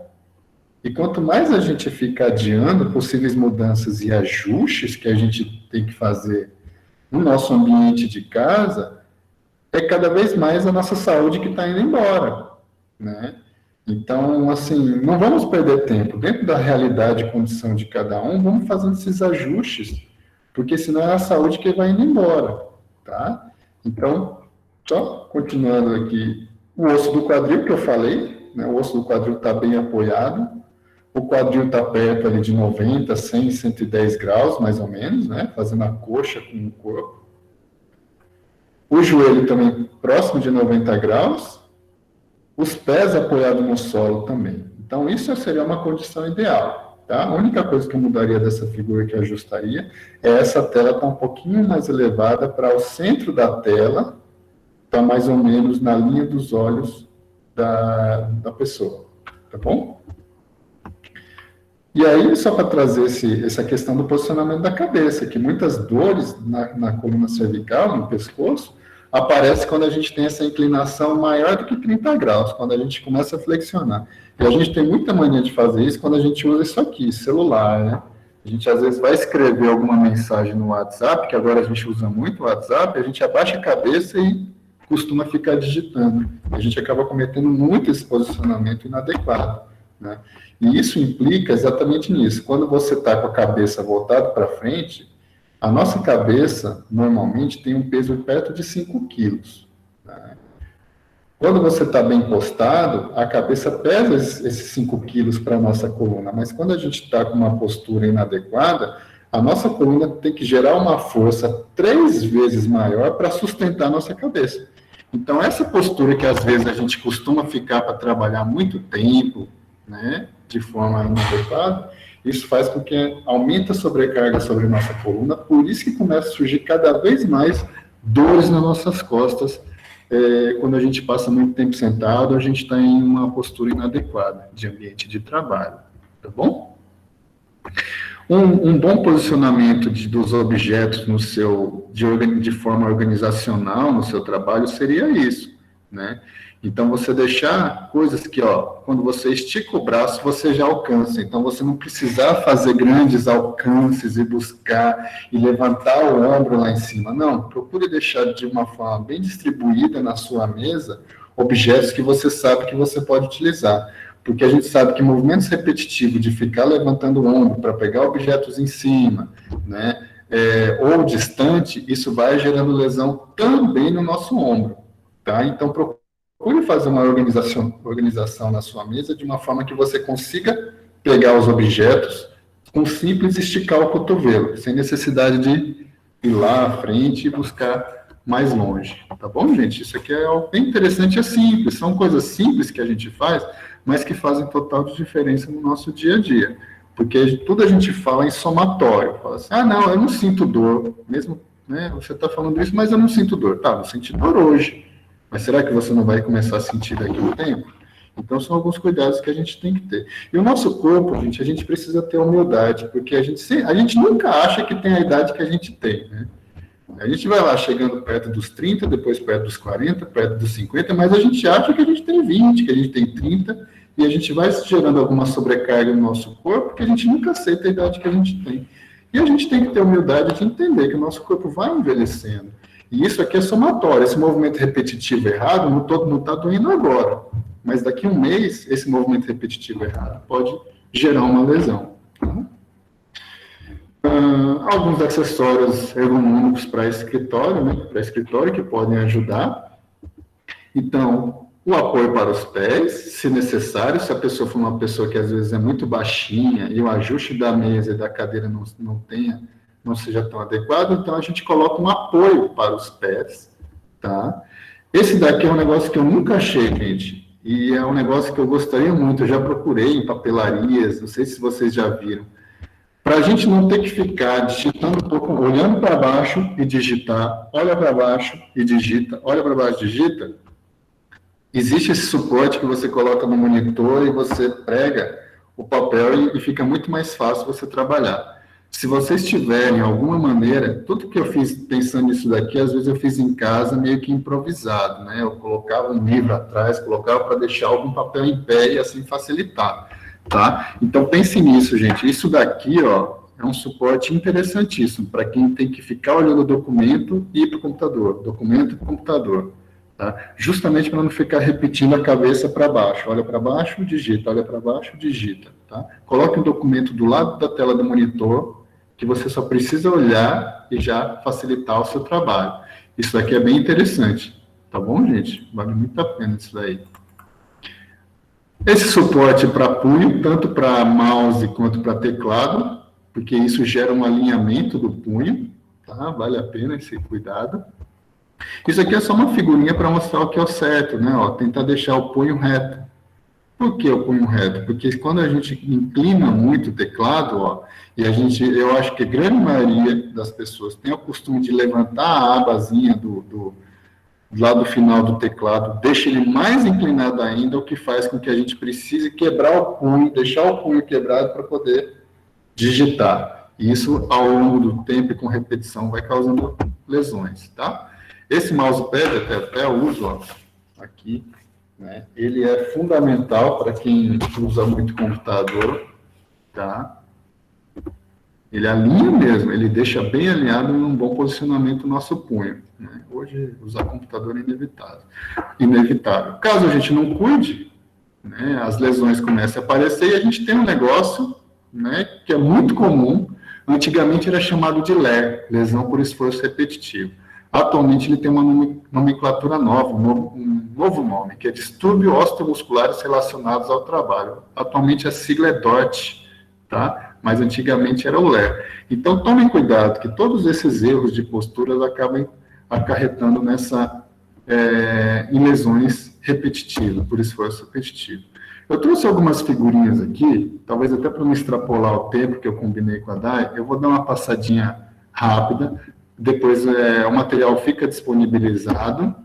E quanto mais a gente fica adiando possíveis mudanças e ajustes que a gente tem que fazer no nosso ambiente de casa, é cada vez mais a nossa saúde que está indo embora, né? Então, assim, não vamos perder tempo. Dentro da realidade e condição de cada um, vamos fazendo esses ajustes, porque senão é a saúde que vai indo embora, tá? Então, só continuando aqui, o osso do quadril que eu falei, né? O osso do quadril está bem apoiado, o quadril está perto ali de 90, 100, 110 graus, mais ou menos, né? Fazendo a coxa com o corpo. O joelho também próximo de 90 graus, os pés apoiados no solo também. Então, isso seria uma condição ideal, tá? A única coisa que eu mudaria dessa figura, que eu ajustaria, é essa tela estar um pouquinho mais elevada para o centro da tela, está mais ou menos na linha dos olhos da pessoa, tá bom? E aí, só para trazer essa questão do posicionamento da cabeça, que muitas dores na coluna cervical, no pescoço, aparece quando a gente tem essa inclinação maior do que 30 graus, quando a gente começa a flexionar. E a gente tem muita mania de fazer isso quando a gente usa isso aqui, celular, né? A gente, às vezes, vai escrever alguma mensagem no WhatsApp, que agora a gente usa muito o WhatsApp, a gente abaixa a cabeça e costuma ficar digitando. A gente acaba cometendo muito esse posicionamento inadequado, né? E isso implica exatamente nisso. Quando você está com a cabeça voltada para frente, a nossa cabeça, normalmente, tem um peso perto de 5 quilos. Né? Quando você está bem postado, a cabeça pesa esses 5 quilos para a nossa coluna, mas quando a gente está com uma postura inadequada, a nossa coluna tem que gerar uma força 3 vezes maior para sustentar a nossa cabeça. Então, essa postura que, às vezes, a gente costuma ficar para trabalhar muito tempo, né, de forma inadequada, isso faz com que aumente a sobrecarga sobre a nossa coluna, por isso que começa a surgir cada vez mais dores nas nossas costas, quando a gente passa muito tempo sentado, a gente está em uma postura inadequada de ambiente de trabalho, tá bom? Um bom posicionamento dos objetos de forma organizacional no seu trabalho seria isso, né? Então, você deixar coisas que, quando você estica o braço, você já alcança. Então, você não precisar fazer grandes alcances e buscar e levantar o ombro lá em cima. Não, procure deixar de uma forma bem distribuída na sua mesa objetos que você sabe que você pode utilizar. Porque a gente sabe que movimentos repetitivos de ficar levantando o ombro para pegar objetos em cima, né, ou distante, isso vai gerando lesão também no nosso ombro, tá? Então, procure procure fazer uma organização na sua mesa de uma forma que você consiga pegar os objetos com simples esticar o cotovelo, sem necessidade de ir lá à frente e buscar mais longe. Tá bom, gente? Isso aqui é algo bem interessante, é simples. São coisas simples que a gente faz, mas que fazem total de diferença no nosso dia a dia. Porque tudo a gente fala em somatório. Fala assim, não, eu não sinto dor. Mesmo, né, você está falando isso, mas eu não sinto dor. Tá, não senti dor hoje. Mas será que você não vai começar a sentir daqui a um tempo? Então, são alguns cuidados que a gente tem que ter. E o nosso corpo, gente, a gente precisa ter humildade, porque a gente nunca acha que tem a idade que a gente tem, né? A gente vai lá chegando perto dos 30, depois perto dos 40, perto dos 50, mas a gente acha que a gente tem 20, que a gente tem 30, e a gente vai gerando alguma sobrecarga no nosso corpo, porque a gente nunca aceita a idade que a gente tem. E a gente tem que ter humildade de entender que o nosso corpo vai envelhecendo. E isso aqui é somatório. Esse movimento repetitivo errado não está doendo agora. Mas daqui a um mês, esse movimento repetitivo errado pode gerar uma lesão. Tá? Alguns acessórios ergonômicos para escritório, né? Para escritório que podem ajudar. Então, o apoio para os pés, se necessário, se a pessoa for uma pessoa que às vezes é muito baixinha e o ajuste da mesa e da cadeira não seja tão adequado, então a gente coloca um apoio para os pés, tá? Esse daqui é um negócio que eu nunca achei, gente, e é um negócio que eu gostaria muito, eu já procurei em papelarias, não sei se vocês já viram, para a gente não ter que ficar digitando um pouco, olhando para baixo e digitar, olha para baixo e digita, olha para baixo e digita. Existe esse suporte que você coloca no monitor e você prega o papel e fica muito mais fácil você trabalhar. Se vocês tiverem alguma maneira, tudo que eu fiz pensando nisso daqui, às vezes eu fiz em casa meio que improvisado, né? Eu colocava um livro atrás, colocava para deixar algum papel em pé e assim facilitar, tá? Então pense nisso, gente. Isso daqui, ó, é um suporte interessantíssimo para quem tem que ficar olhando o documento e ir para o computador, documento e computador. Tá? Justamente para não ficar repetindo a cabeça para baixo. Olha para baixo, digita. Olha para baixo, digita. Tá? Coloque o documento do lado da tela do monitor, que você só precisa olhar e já facilitar o seu trabalho. Isso aqui é bem interessante. Tá bom, gente? Vale muito a pena isso daí. Esse suporte para punho, tanto para mouse quanto para teclado, porque isso gera um alinhamento do punho. Tá? Vale a pena esse cuidado. Isso aqui é só uma figurinha para mostrar o que é o certo, né? Ó, tentar deixar o punho reto. Por que o punho reto? Porque quando a gente inclina muito o teclado, ó, e eu acho que a grande maioria das pessoas tem o costume de levantar a abazinha do lado final do teclado, deixa ele mais inclinado ainda, o que faz com que a gente precise quebrar o punho, deixar o punho quebrado para poder digitar. E isso, ao longo do tempo e com repetição, vai causando lesões, tá? Esse mousepad, até eu uso, ó, aqui, né? Ele é fundamental para quem usa muito computador, tá? Ele alinha mesmo, ele deixa bem alinhado em um bom posicionamento o nosso punho, né? Hoje, usar computador é inevitável. Caso a gente não cuide, né, as lesões começam a aparecer e a gente tem um negócio, né, que é muito comum, antigamente era chamado de LER, lesão por esforço repetitivo. Atualmente ele tem uma nomenclatura nova, um novo nome, que é distúrbio osteomusculares relacionados ao trabalho. Atualmente a sigla é DORT, tá? Mas antigamente era o LER. Então tomem cuidado, que todos esses erros de posturas acabam acarretando em lesões repetitivas, por esforço repetitivo. Eu trouxe algumas figurinhas aqui, talvez até para não extrapolar o tempo que eu combinei com a Dai, eu vou dar uma passadinha rápida. Depois o material fica disponibilizado,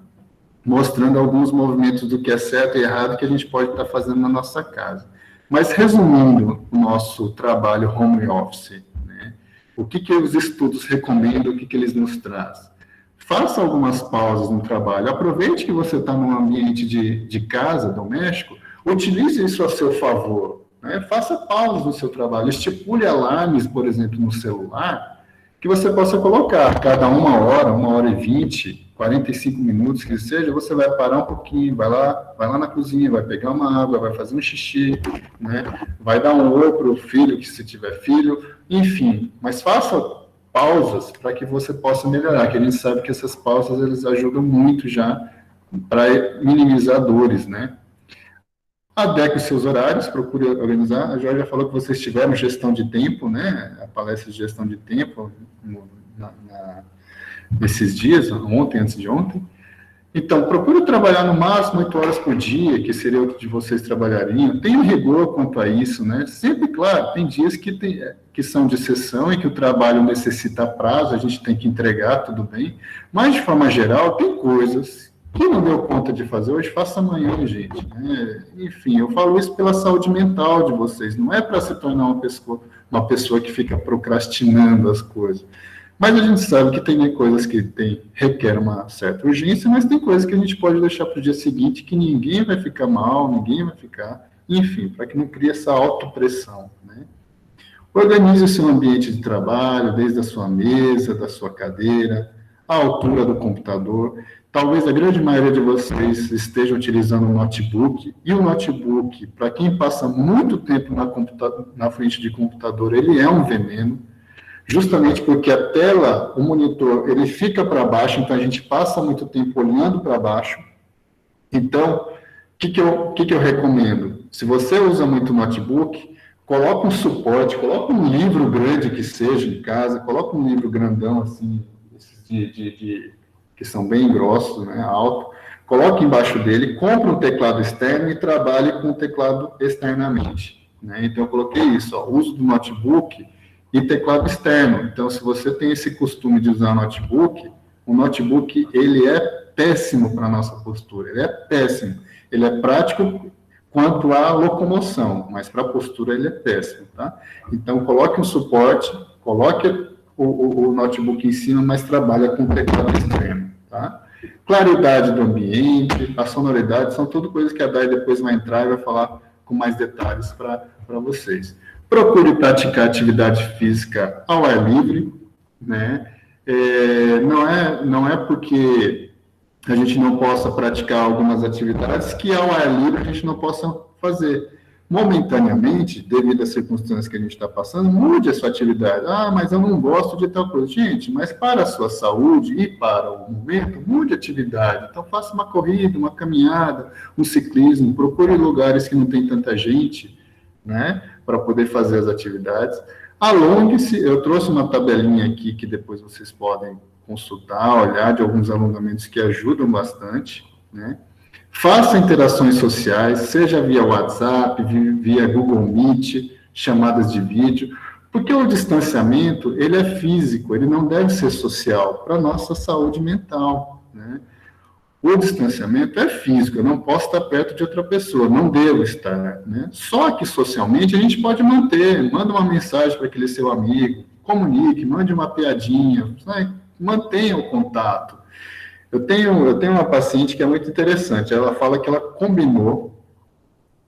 mostrando alguns movimentos do que é certo e errado que a gente pode estar fazendo na nossa casa. Mas resumindo o nosso trabalho home office, né, o que os estudos recomendam, o que eles nos trazem? Faça algumas pausas no trabalho, aproveite que você está num ambiente de casa, doméstico, utilize isso a seu favor, né? Faça pausas no seu trabalho, estipule alarmes, por exemplo, no celular, que você possa colocar, cada 1h20, 45 minutos que seja, você vai parar um pouquinho, vai lá na cozinha, vai pegar uma água, vai fazer um xixi, né? Vai dar um oi para o filho, que se tiver filho, enfim, mas faça pausas para que você possa melhorar, que a gente sabe que essas pausas, eles ajudam muito já para minimizar dores, né? Adeque os seus horários, procure organizar. A Jorge já falou que vocês tiveram gestão de tempo, né? A palestra de gestão de tempo nesses dias, ontem, antes de ontem. Então, procure trabalhar no máximo 8 horas por dia, que seria o que vocês trabalhariam. Tenha rigor quanto a isso, né? Sempre, claro, tem dias que são de exceção e que o trabalho necessita prazo, a gente tem que entregar, tudo bem. Mas, de forma geral, tem coisas que não deu conta de fazer hoje, faça amanhã, gente. Né? Enfim, eu falo isso pela saúde mental de vocês. Não é para se tornar uma pessoa que fica procrastinando as coisas. Mas a gente sabe que tem coisas que requer uma certa urgência, mas tem coisas que a gente pode deixar para o dia seguinte, que ninguém vai ficar mal, ninguém vai ficar... Enfim, para que não crie essa autopressão, né? Organize o seu ambiente de trabalho, desde a sua mesa, da sua cadeira, a altura do computador. Talvez a grande maioria de vocês esteja utilizando um notebook, e o notebook, para quem passa muito tempo na frente de computador, ele é um veneno, justamente porque a tela, o monitor, ele fica para baixo, então a gente passa muito tempo olhando para baixo. Então, o que eu recomendo? Se você usa muito notebook, coloca um suporte, coloca um livro grande que seja em casa, coloca um livro grandão, assim, que são bem grossos, né, alto, coloque embaixo dele, compre um teclado externo e trabalhe com o teclado externamente. Né? Então, eu coloquei isso, uso do notebook e teclado externo. Então, se você tem esse costume de usar notebook, o notebook, ele é péssimo para a nossa postura, ele é péssimo. Ele é prático quanto à locomoção, mas para a postura ele é péssimo, tá? Então, coloque um suporte, coloque o notebook em cima, mas trabalha com teclado externo, tá? Claridade do ambiente, a sonoridade, são tudo coisas que a Dai depois vai entrar e vai falar com mais detalhes para vocês. Procure praticar atividade física ao ar livre, né? Não é porque a gente não possa praticar algumas atividades que ao ar livre a gente não possa fazer. Momentaneamente, devido às circunstâncias que a gente está passando, mude a sua atividade. Ah, mas eu não gosto de tal coisa. Gente, mas para a sua saúde e para o momento, mude a atividade. Então, faça uma corrida, uma caminhada, um ciclismo, procure lugares que não tem tanta gente, né, para poder fazer as atividades. Alongue-se, eu trouxe uma tabelinha aqui que depois vocês podem consultar, olhar de alguns alongamentos que ajudam bastante, né? Faça interações sociais, seja via WhatsApp, via Google Meet, chamadas de vídeo, porque o distanciamento, ele é físico, ele não deve ser social, para a nossa saúde mental, né? O distanciamento é físico, eu não posso estar perto de outra pessoa, não devo estar, né? Só que socialmente a gente pode manter, manda uma mensagem para aquele seu amigo, comunique, mande uma piadinha, né? Mantenha o contato. Eu tenho uma paciente que é muito interessante, ela fala que ela combinou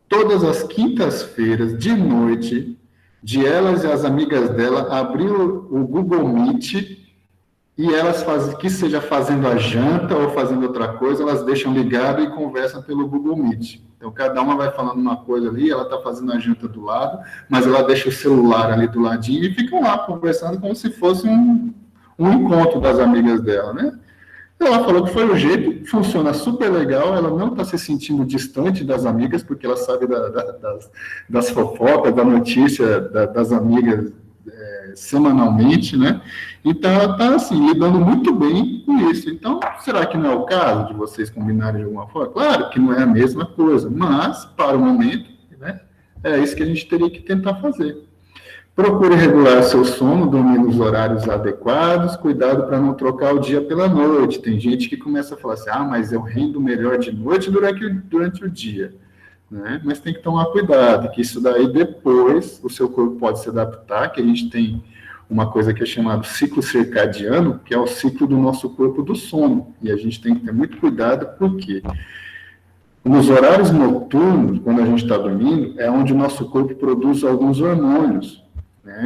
todas as quintas-feiras, de noite, de elas e as amigas dela abrir o Google Meet e elas que seja fazendo a janta ou fazendo outra coisa, elas deixam ligado e conversam pelo Google Meet. Então, cada uma vai falando uma coisa ali, ela está fazendo a janta do lado, mas ela deixa o celular ali do ladinho e ficam lá conversando como se fosse um encontro das amigas dela, né? Ela falou que foi o jeito, funciona super legal, ela não está se sentindo distante das amigas, porque ela sabe das fofocas, da notícia das amigas semanalmente, né? Então, ela está, assim, lidando muito bem com isso. Então, será que não é o caso de vocês combinarem de alguma forma? Claro que não é a mesma coisa, mas, para o momento, né, é isso que a gente teria que tentar fazer. Procure regular seu sono, dormir nos horários adequados, cuidado para não trocar o dia pela noite. Tem gente que começa a falar assim, mas eu rendo melhor de noite durante o dia, né? Mas tem que tomar cuidado, que isso daí depois o seu corpo pode se adaptar, que a gente tem uma coisa que é chamada ciclo circadiano, que é o ciclo do nosso corpo do sono, e a gente tem que ter muito cuidado, porque nos horários noturnos, quando a gente está dormindo, é onde o nosso corpo produz alguns hormônios.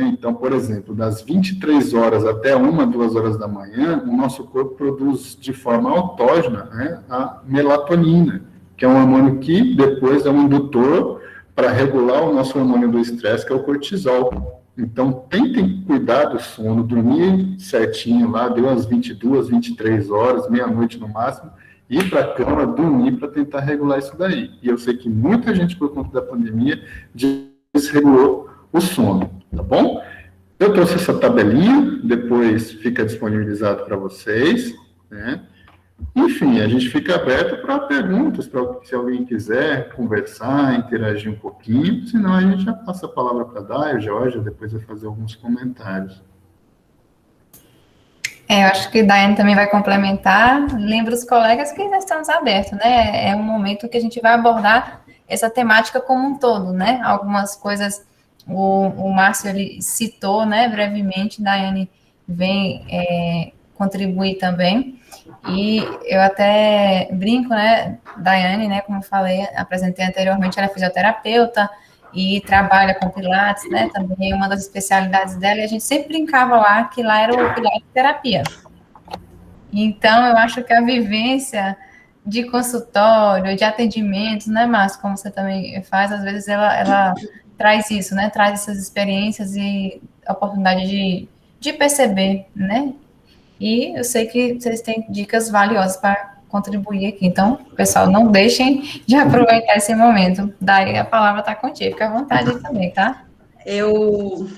Então, por exemplo, das 23 horas até 1, 2 horas da manhã, o nosso corpo produz de forma autógena, né, a melatonina, que é um hormônio que depois é um indutor para regular o nosso hormônio do estresse, que é o cortisol. Então, tentem cuidar do sono, dormir certinho lá, deu às 22, 23 horas, meia-noite no máximo, ir para a cama, dormir para tentar regular isso daí. E eu sei que muita gente, por conta da pandemia, desregulou o sono, tá bom? Eu trouxe essa tabelinha, depois fica disponibilizado para vocês, né? Enfim, a gente fica aberto para perguntas, se alguém quiser conversar, interagir um pouquinho, senão a gente já passa a palavra para a Day, o Jorge, depois vai fazer alguns comentários. Eu acho que a Daiane também vai complementar. Lembra os colegas que nós estamos abertos, né? É um momento que a gente vai abordar essa temática como um todo, né? Algumas coisas, o Márcio, ele citou, né, brevemente, Daiane vem contribuir também. E eu até brinco, né, Daiane, né, como eu falei, apresentei anteriormente, ela é fisioterapeuta e trabalha com Pilates, né, também é uma das especialidades dela, e a gente sempre brincava lá que lá era o Pilates terapia. Então, eu acho que a vivência de consultório, de atendimentos, né, Márcio, como você também faz, às vezes ela traz isso, né, traz essas experiências e a oportunidade de perceber, né, e eu sei que vocês têm dicas valiosas para contribuir aqui. Então, pessoal, não deixem de aproveitar esse momento. Daí a palavra está contigo. Fica à vontade aí também, tá? Eu,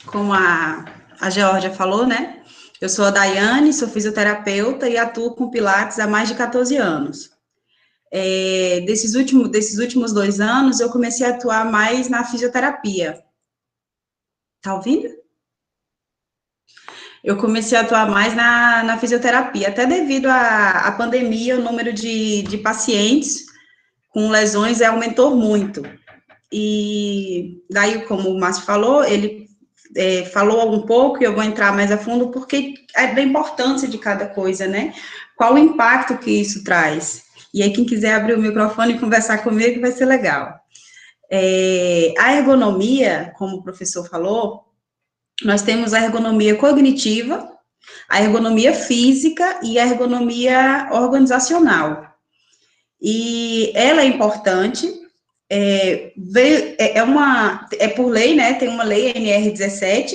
como a Georgia falou, né? Eu sou a Daiane, sou fisioterapeuta e atuo com Pilates há mais de 14 anos. Desses últimos 2 anos, eu comecei a atuar mais na fisioterapia. Tá ouvindo? Eu comecei a atuar mais na fisioterapia, até devido à pandemia, o número de pacientes com lesões aumentou muito. E daí, como o Márcio falou, ele falou um pouco, e eu vou entrar mais a fundo, porque é da importância de cada coisa, né? Qual o impacto que isso traz? E aí, quem quiser abrir o microfone e conversar comigo, vai ser legal. A ergonomia, como o professor falou, nós temos a ergonomia cognitiva, a ergonomia física e a ergonomia organizacional. E ela é importante, é por lei, né, tem uma lei, NR17,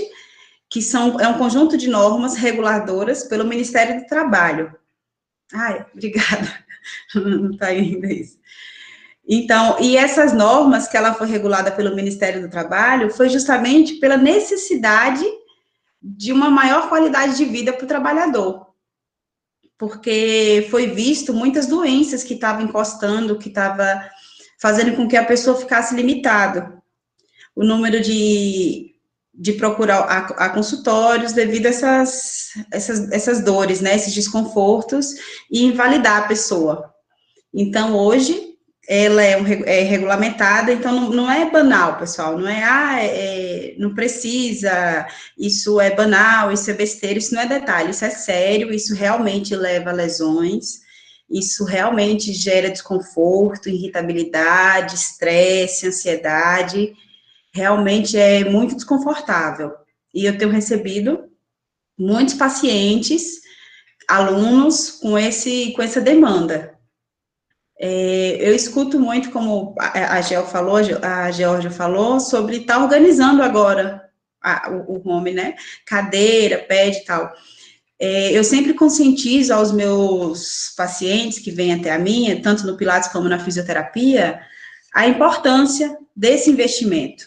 que é um conjunto de normas reguladoras pelo Ministério do Trabalho. Ai, obrigada, não está ainda isso. Então, e essas normas que ela foi regulada pelo Ministério do Trabalho foi justamente pela necessidade de uma maior qualidade de vida para o trabalhador, porque foi visto muitas doenças que estavam encostando, que estava fazendo com que a pessoa ficasse limitada, o número de procurar a consultórios devido a essas dores, né, esses desconfortos, e invalidar a pessoa. Então, hoje, ela é regulamentada, então não é banal, pessoal, não não precisa, isso é banal, isso é besteira, isso não é detalhe, isso é sério, isso realmente leva a lesões, isso realmente gera desconforto, irritabilidade, estresse, ansiedade, realmente é muito desconfortável. E eu tenho recebido muitos pacientes, alunos com essa demanda. Eu escuto muito, como a Georgia falou, sobre estar organizando agora o home, né? Cadeira, pad e tal. Eu sempre conscientizo aos meus pacientes que vêm até a minha, tanto no Pilates como na fisioterapia, a importância desse investimento.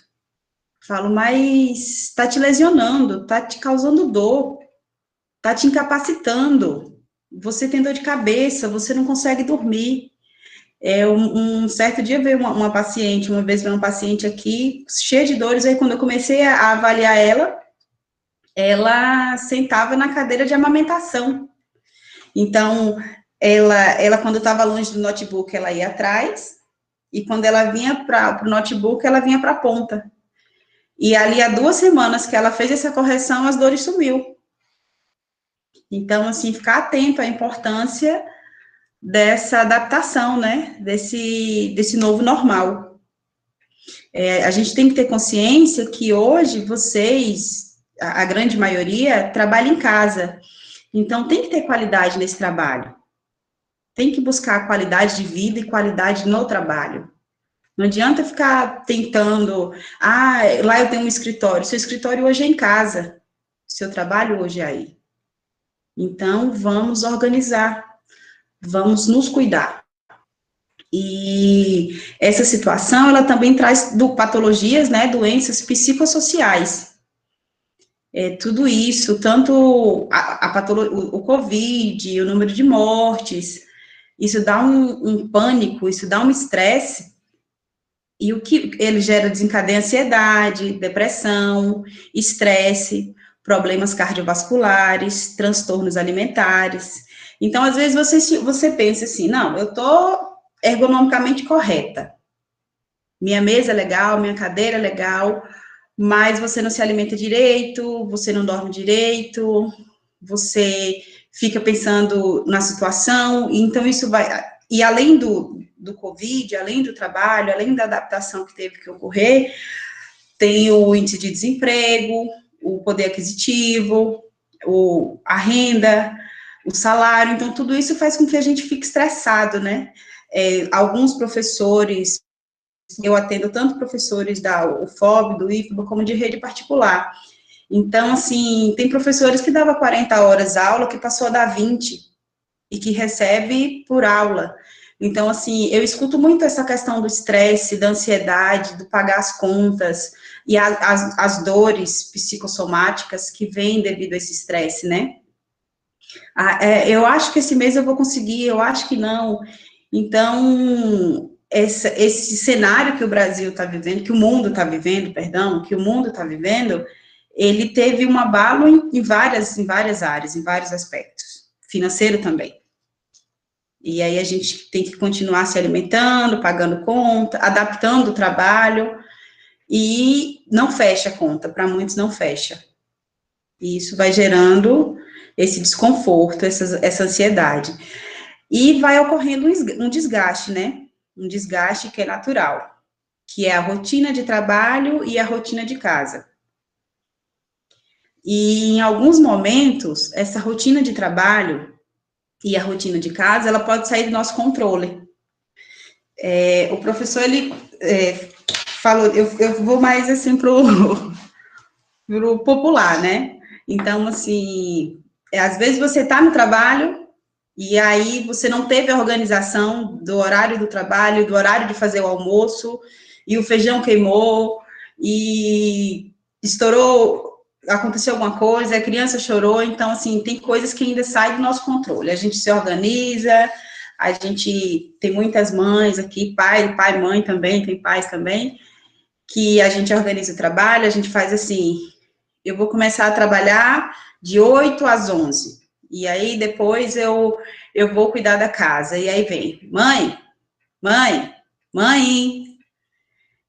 Falo, mas está te lesionando, está te causando dor, está te incapacitando, você tem dor de cabeça, você não consegue dormir. Um certo dia veio uma paciente aqui, cheia de dores, aí quando eu comecei a avaliar ela sentava na cadeira de amamentação. Então, ela quando estava longe do notebook, ela ia atrás, e quando ela vinha para o notebook, ela vinha para a ponta. E ali, há 2 semanas que ela fez essa correção, as dores sumiu. Então, assim, ficar atento à importância dessa adaptação, né, desse novo normal. A gente tem que ter consciência que hoje vocês, a grande maioria, trabalha em casa. Então, tem que ter qualidade nesse trabalho. Tem que buscar qualidade de vida e qualidade no trabalho. Não adianta ficar tentando, lá eu tenho um escritório. Seu escritório hoje é em casa. Seu trabalho hoje é aí. Então, vamos organizar. vamos nos cuidar. E essa situação, ela também traz patologias, né, doenças psicossociais. Tudo isso, tanto o Covid, o número de mortes, isso dá um pânico, isso dá um estresse, e o que ele gera desencadeia ansiedade, depressão, estresse, problemas cardiovasculares, transtornos alimentares. Então, às vezes, você pensa assim, não, eu estou ergonomicamente correta, minha mesa é legal, minha cadeira é legal, mas você não se alimenta direito, você não dorme direito, você fica pensando na situação, e então isso vai... E além do Covid, além do trabalho, além da adaptação que teve que ocorrer, tem o índice de desemprego, o poder aquisitivo, a renda, o salário, então tudo isso faz com que a gente fique estressado, né? Alguns professores, eu atendo tanto professores da UFOB, do IFBA, como de rede particular. Então, assim, tem professores que dava 40 horas aula, que passou a dar 20, e que recebe por aula. Então, assim, eu escuto muito essa questão do estresse, da ansiedade, do pagar as contas, e as dores psicossomáticas que vêm devido a esse estresse, né? Eu acho que esse mês eu vou conseguir, eu acho que não. Então, esse cenário que o Brasil está vivendo, que o mundo está vivendo, perdão, que o mundo está vivendo, ele teve um abalo em várias áreas, em vários aspectos, financeiro também. E aí a gente tem que continuar se alimentando, pagando conta, adaptando o trabalho, e não fecha a conta, para muitos não fecha. E isso vai gerando esse desconforto, essa ansiedade. E vai ocorrendo um desgaste, né? Um desgaste que é natural, que é a rotina de trabalho e a rotina de casa. E em alguns momentos, essa rotina de trabalho e a rotina de casa, ela pode sair do nosso controle. O professor, ele falou, eu vou mais assim pro popular, né? Então, assim, às vezes você está no trabalho e aí você não teve a organização do horário do trabalho, do horário de fazer o almoço, e o feijão queimou, e estourou, aconteceu alguma coisa, a criança chorou, então, assim, tem coisas que ainda saem do nosso controle. A gente se organiza, a gente tem muitas mães aqui, pai, mãe também, tem pais também, que a gente organiza o trabalho, a gente faz assim, eu vou começar a trabalhar de 8 às 11, e aí depois eu vou cuidar da casa, e aí vem, mãe,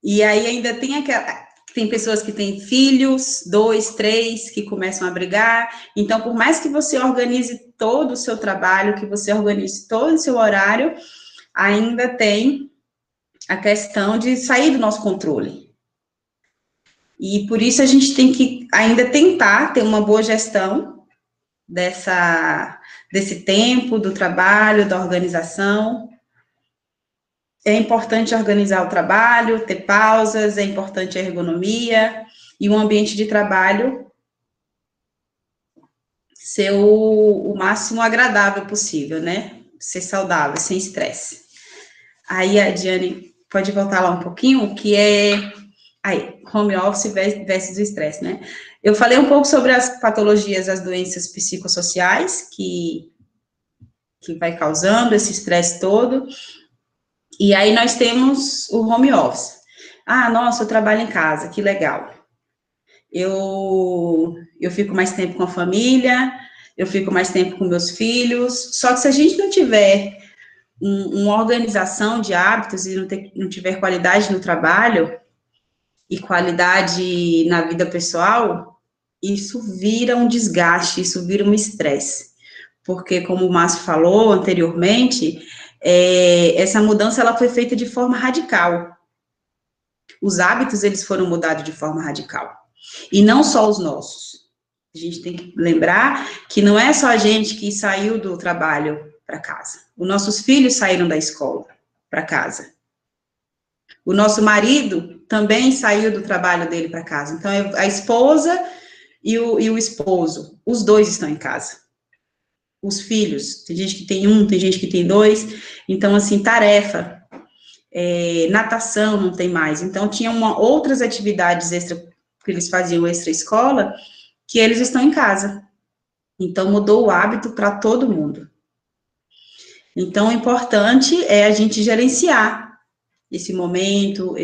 e aí ainda tem pessoas que têm filhos, 2, 3, que começam a brigar, então por mais que você organize todo o seu trabalho, que você organize todo o seu horário, ainda tem a questão de sair do nosso controle. E por isso a gente tem que ainda tentar ter uma boa gestão desse tempo, do trabalho, da organização. É importante organizar o trabalho, ter pausas, é importante a ergonomia e um ambiente de trabalho ser o máximo agradável possível, né? Ser saudável, sem estresse. Aí a Diane pode voltar lá um pouquinho, que é home office versus o estresse, né? Eu falei um pouco sobre as patologias, as doenças psicossociais que vai causando esse estresse todo. E aí nós temos o home office. Nossa, eu trabalho em casa, que legal. Eu fico mais tempo com a família, eu fico mais tempo com meus filhos, só que se a gente não tiver uma organização de hábitos e não tiver qualidade no trabalho e qualidade na vida pessoal, isso vira um desgaste, isso vira um estresse. Porque, como o Márcio falou anteriormente, essa mudança ela foi feita de forma radical. Os hábitos, eles foram mudados de forma radical. E não só os nossos. A gente tem que lembrar que não é só a gente que saiu do trabalho para casa. Os nossos filhos saíram da escola para casa. O nosso marido também saiu do trabalho dele para casa. Então, a esposa e o esposo, os dois estão em casa. os filhos. Tem gente que tem um, tem gente que tem dois. Então, assim, tarefa, natação não tem mais. Então, tinha outras atividades extra que eles faziam extra-escola, que eles estão em casa. Então, mudou o hábito para todo mundo. Então, o importante é a gente gerenciar esse momento,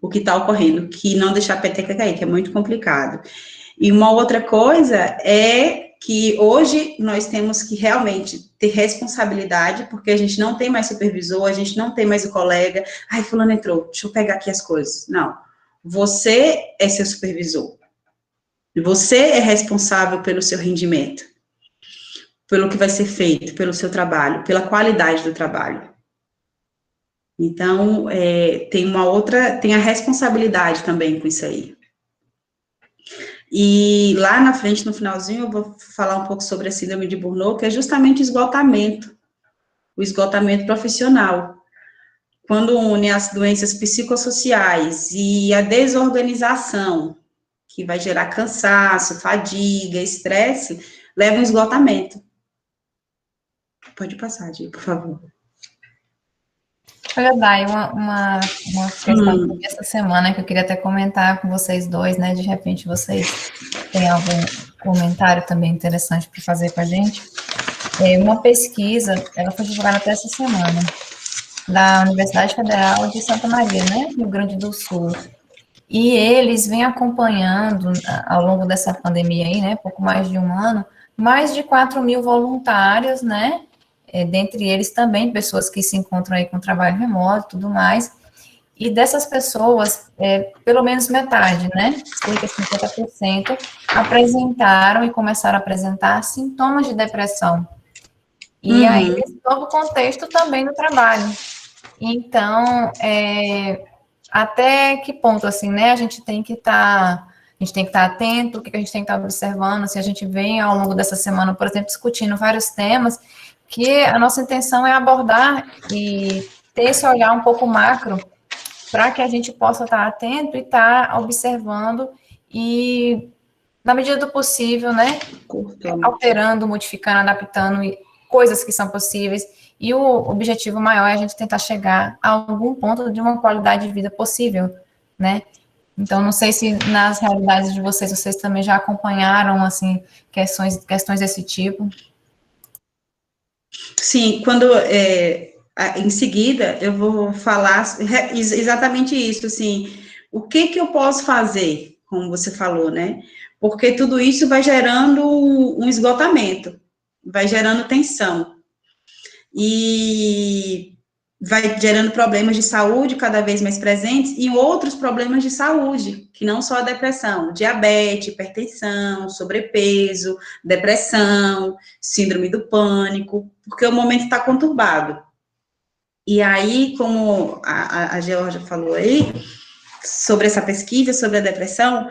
o que está ocorrendo, que não deixar a peteca cair, que é muito complicado. E uma outra coisa é que hoje nós temos que realmente ter responsabilidade, porque a gente não tem mais supervisor, a gente não tem mais o colega, ai, fulano entrou, deixa eu pegar aqui as coisas. Não, você é seu supervisor. Você é responsável pelo seu rendimento, pelo que vai ser feito, pelo seu trabalho, pela qualidade do trabalho. Então, tem a responsabilidade também com isso aí. E lá na frente, no finalzinho, eu vou falar um pouco sobre a síndrome de Burnout, que é justamente o esgotamento profissional. Quando une as doenças psicossociais e a desorganização, que vai gerar cansaço, fadiga, estresse, leva a um esgotamento. Pode passar, Gi, por favor. Olha, Dai, uma questão dessa semana que eu queria até comentar com vocês dois, né? De repente vocês têm algum comentário também interessante para fazer com a gente. Uma pesquisa, ela foi divulgada até essa semana, da Universidade Federal de Santa Maria, né? Rio Grande do Sul. E eles vêm acompanhando, ao longo dessa pandemia aí, né? Pouco mais de um ano, mais de 4.000 voluntários, né? Dentre eles também pessoas que se encontram aí com trabalho remoto e tudo mais, e dessas pessoas, pelo menos metade, né, cerca de 50%, apresentaram e começaram a apresentar sintomas de depressão, e aí, nesse novo contexto também no trabalho. Então, até que ponto, assim, né, a gente tem que estar atento, o que a gente tem que estar observando, se a gente vem ao longo dessa semana, por exemplo, discutindo vários temas, que a nossa intenção é abordar e ter esse olhar um pouco macro para que a gente possa estar atento e estar observando e, na medida do possível, né, alterando, modificando, adaptando coisas que são possíveis. E o objetivo maior é a gente tentar chegar a algum ponto de uma qualidade de vida possível, né? Então, não sei se nas realidades de vocês também já acompanharam, assim, questões desse tipo. Sim, em seguida, eu vou falar exatamente isso, assim, o que eu posso fazer, como você falou, né? Porque tudo isso vai gerando um esgotamento, vai gerando tensão, e vai gerando problemas de saúde cada vez mais presentes, e outros problemas de saúde, que não só a depressão, diabetes, hipertensão, sobrepeso, depressão, síndrome do pânico, porque o momento está conturbado. E aí, como a Georgia falou aí, sobre essa pesquisa, sobre a depressão,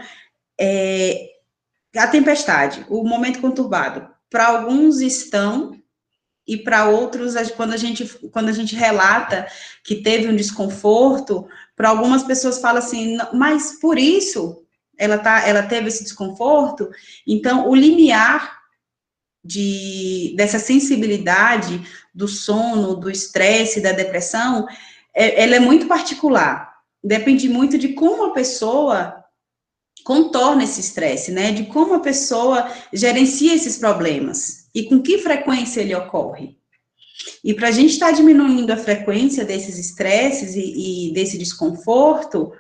a tempestade, o momento conturbado, para alguns estão, e para outros, quando a gente relata que teve um desconforto, para algumas pessoas fala assim, mas por isso ela teve esse desconforto, então o limiar dessa sensibilidade do sono, do estresse, da depressão, ela é muito particular, depende muito de como a pessoa contorna esse estresse, né, de como a pessoa gerencia esses problemas, e com que frequência ele ocorre. E para a gente estar diminuindo a frequência desses estresses e desse desconforto,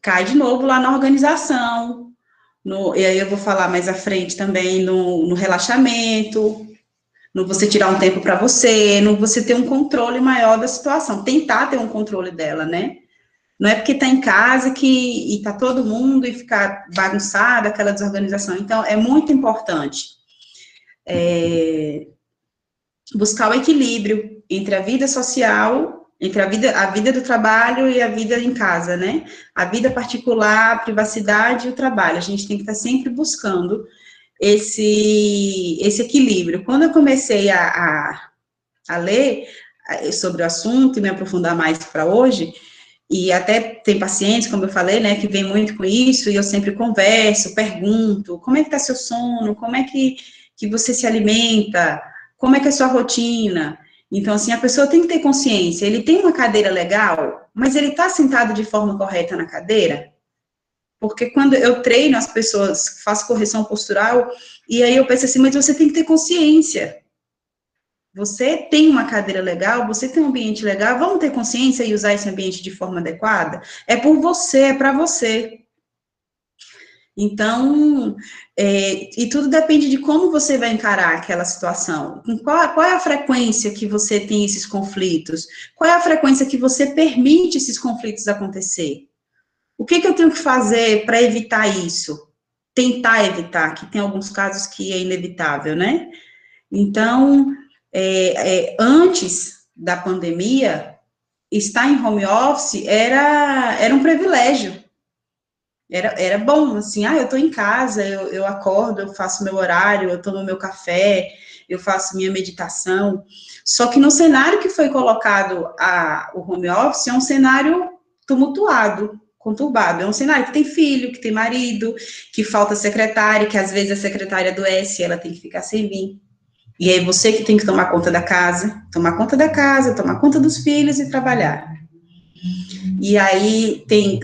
cai de novo lá na organização, e aí eu vou falar mais à frente também no relaxamento, no você tirar um tempo para você, no você ter um controle maior da situação, tentar ter um controle dela, né? Não é porque está em casa e está todo mundo e ficar bagunçada, aquela desorganização. Então, é muito importante buscar o equilíbrio entre a vida social, entre a vida do trabalho e a vida em casa, né? A vida particular, a privacidade e o trabalho. A gente tem que estar sempre buscando esse equilíbrio. Quando eu comecei a ler sobre o assunto e me aprofundar mais para hoje, e até tem pacientes, como eu falei, né, que vem muito com isso, e eu sempre converso, pergunto, como é que está seu sono, como é que que você se alimenta, como é que é a sua rotina. Então, assim, a pessoa tem que ter consciência, ele tem uma cadeira legal, mas ele está sentado de forma correta na cadeira? Porque quando eu treino as pessoas, faço correção postural, e aí eu penso assim, mas você tem que ter consciência. Você tem uma cadeira legal, você tem um ambiente legal, vamos ter consciência e usar esse ambiente de forma adequada? É por você, é para você. Então, e tudo depende de como você vai encarar aquela situação. Qual é a frequência que você tem esses conflitos? Qual é a frequência que você permite esses conflitos acontecer? O que eu tenho que fazer para evitar isso? Tentar evitar, que tem alguns casos que é inevitável, né? Então, antes da pandemia, estar em home office era um privilégio. Era bom, assim, eu tô em casa, eu acordo, eu faço meu horário, eu tomo meu café, eu faço minha meditação. Só que no cenário que foi colocado o home office é um cenário tumultuado, conturbado. É um cenário que tem filho, que tem marido, que falta secretária, que às vezes a secretária adoece, ela tem que ficar sem vir. E aí você que tem que tomar conta da casa, tomar conta dos filhos e trabalhar. E aí tem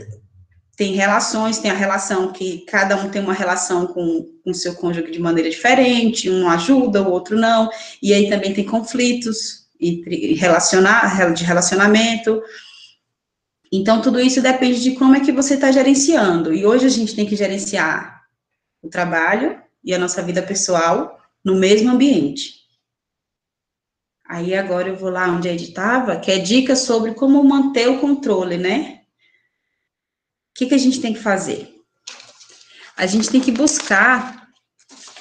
relações, tem a relação que cada um tem uma relação com o seu cônjuge de maneira diferente, um ajuda, o outro não, e aí também tem conflitos de relacionamento. Então, tudo isso depende de como é que você está gerenciando. E hoje a gente tem que gerenciar o trabalho e a nossa vida pessoal no mesmo ambiente. Aí agora eu vou lá onde a Ed estava, que é dicas sobre como manter o controle, né? O que a gente tem que fazer? A gente tem que buscar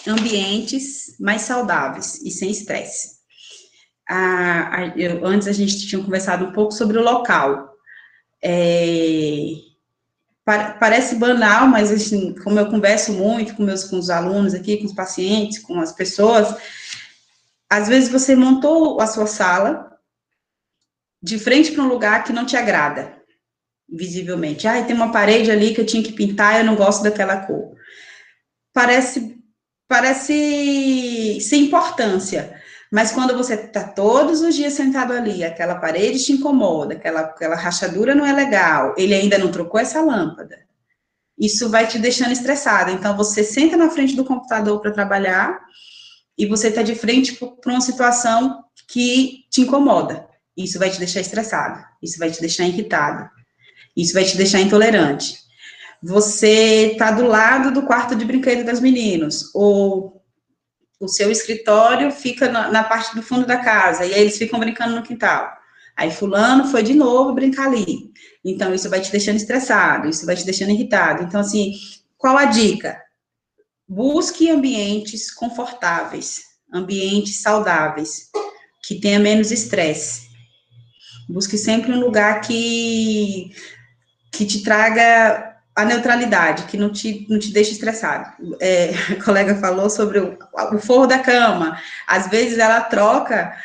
ambientes mais saudáveis e sem estresse. Antes a gente tinha conversado um pouco sobre o local. Parece banal, mas assim, como eu converso muito com os alunos aqui, com os pacientes, com as pessoas, às vezes você montou a sua sala de frente para um lugar que não te agrada, visivelmente. Tem uma parede ali que eu tinha que pintar, eu não gosto daquela cor. Parece sem importância, mas quando você está todos os dias sentado ali, aquela parede te incomoda, aquela rachadura não é legal, ele ainda não trocou essa lâmpada, isso vai te deixando estressado. Então, você senta na frente do computador para trabalhar e você está de frente para uma situação que te incomoda. Isso vai te deixar estressado, isso vai te deixar irritado, isso vai te deixar intolerante. Você está do lado do quarto de brinquedo das meninos, ou o seu escritório fica na parte do fundo da casa, e aí eles ficam brincando no quintal. Aí fulano foi de novo brincar ali. Então, isso vai te deixando estressado, isso vai te deixando irritado. Então, assim, qual a dica? Busque ambientes confortáveis, ambientes saudáveis, que tenha menos estresse. Busque sempre um lugar que te traga a neutralidade, que não te deixe estressado. A colega falou sobre o forro da cama. Às vezes ela troca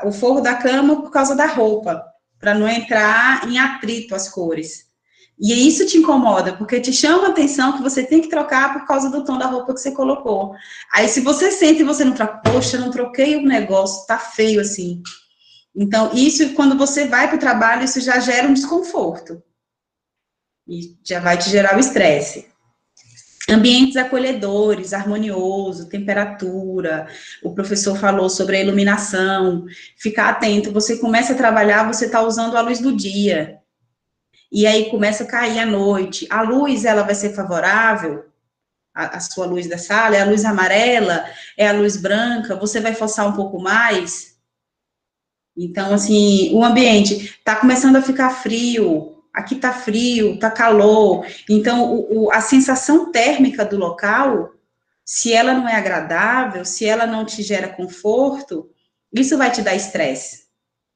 o forro da cama por causa da roupa, para não entrar em atrito as cores. E isso te incomoda, porque te chama a atenção que você tem que trocar por causa do tom da roupa que você colocou. Aí se você sente e você não troca, poxa, não troquei o negócio, tá feio assim. Então, isso, quando você vai para o trabalho, isso já gera um desconforto. E já vai te gerar o estresse. Ambientes acolhedores, harmonioso, temperatura. O professor falou sobre a iluminação. Ficar atento, você começa a trabalhar, você está usando a luz do dia. E aí começa a cair a noite. A luz, ela vai ser favorável, a sua luz da sala, é a luz amarela, é a luz branca, você vai forçar um pouco mais. Então, assim, o ambiente está começando a ficar frio. Aqui tá frio, tá calor, então a sensação térmica do local, se ela não é agradável, se ela não te gera conforto, isso vai te dar estresse,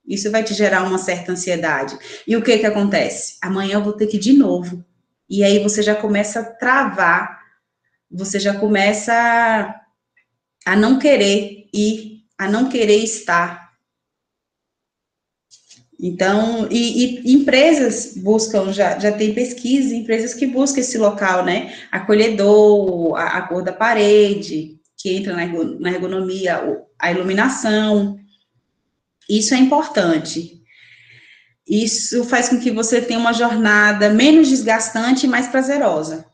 isso vai te gerar uma certa ansiedade. E o que acontece? Amanhã eu vou ter que ir de novo, e aí você já começa a travar, você já começa a não querer ir, a não querer estar. Então, e empresas buscam, já tem pesquisa, empresas que buscam esse local, né, acolhedor, a cor da parede, que entra na ergonomia, a iluminação. Isso é importante. Isso faz com que você tenha uma jornada menos desgastante e mais prazerosa.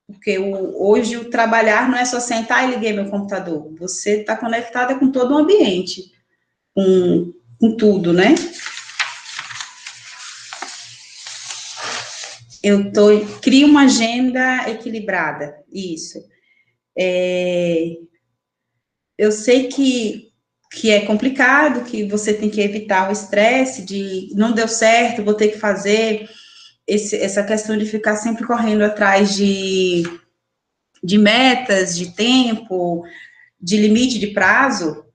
Porque hoje o trabalhar não é só sentar e ligar meu computador. Você está conectada com todo o ambiente, com tudo, né? Crio uma agenda equilibrada, isso. Eu sei que é complicado, que você tem que evitar o estresse de não deu certo, vou ter que fazer, essa questão de ficar sempre correndo atrás de metas, de tempo, de limite de prazo,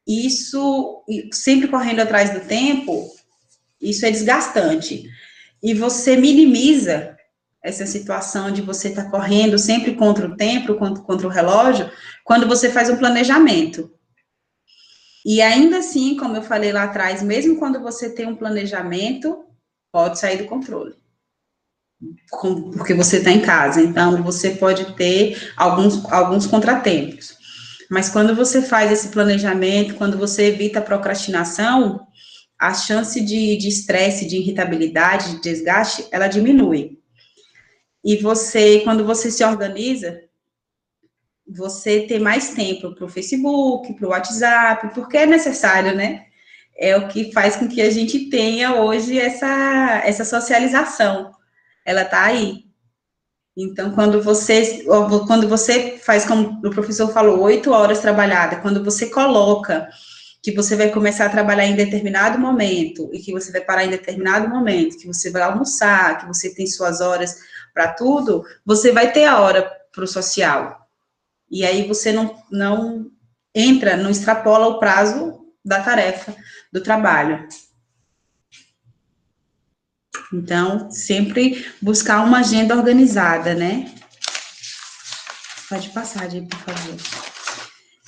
isso, sempre correndo atrás do tempo, isso é desgastante. E você minimiza essa situação de você estar correndo sempre contra o tempo, contra o relógio, quando você faz um planejamento. E ainda assim, como eu falei lá atrás, mesmo quando você tem um planejamento, pode sair do controle. Porque você está em casa, então você pode ter alguns contratempos. Mas quando você faz esse planejamento, quando você evita a procrastinação, a chance de estresse, de irritabilidade, de desgaste, ela diminui. E quando você se organiza, você tem mais tempo para o Facebook, para o WhatsApp, porque é necessário, né? É o que faz com que a gente tenha hoje essa socialização. Ela está aí. Então, quando você faz, como o professor falou, 8 horas trabalhada, quando você coloca que você vai começar a trabalhar em determinado momento, e que você vai parar em determinado momento, que você vai almoçar, que você tem suas horas para tudo, você vai ter a hora para o social. E aí você não entra, não extrapola o prazo da tarefa, do trabalho. Então, sempre buscar uma agenda organizada, né? Pode passar, Di, por favor.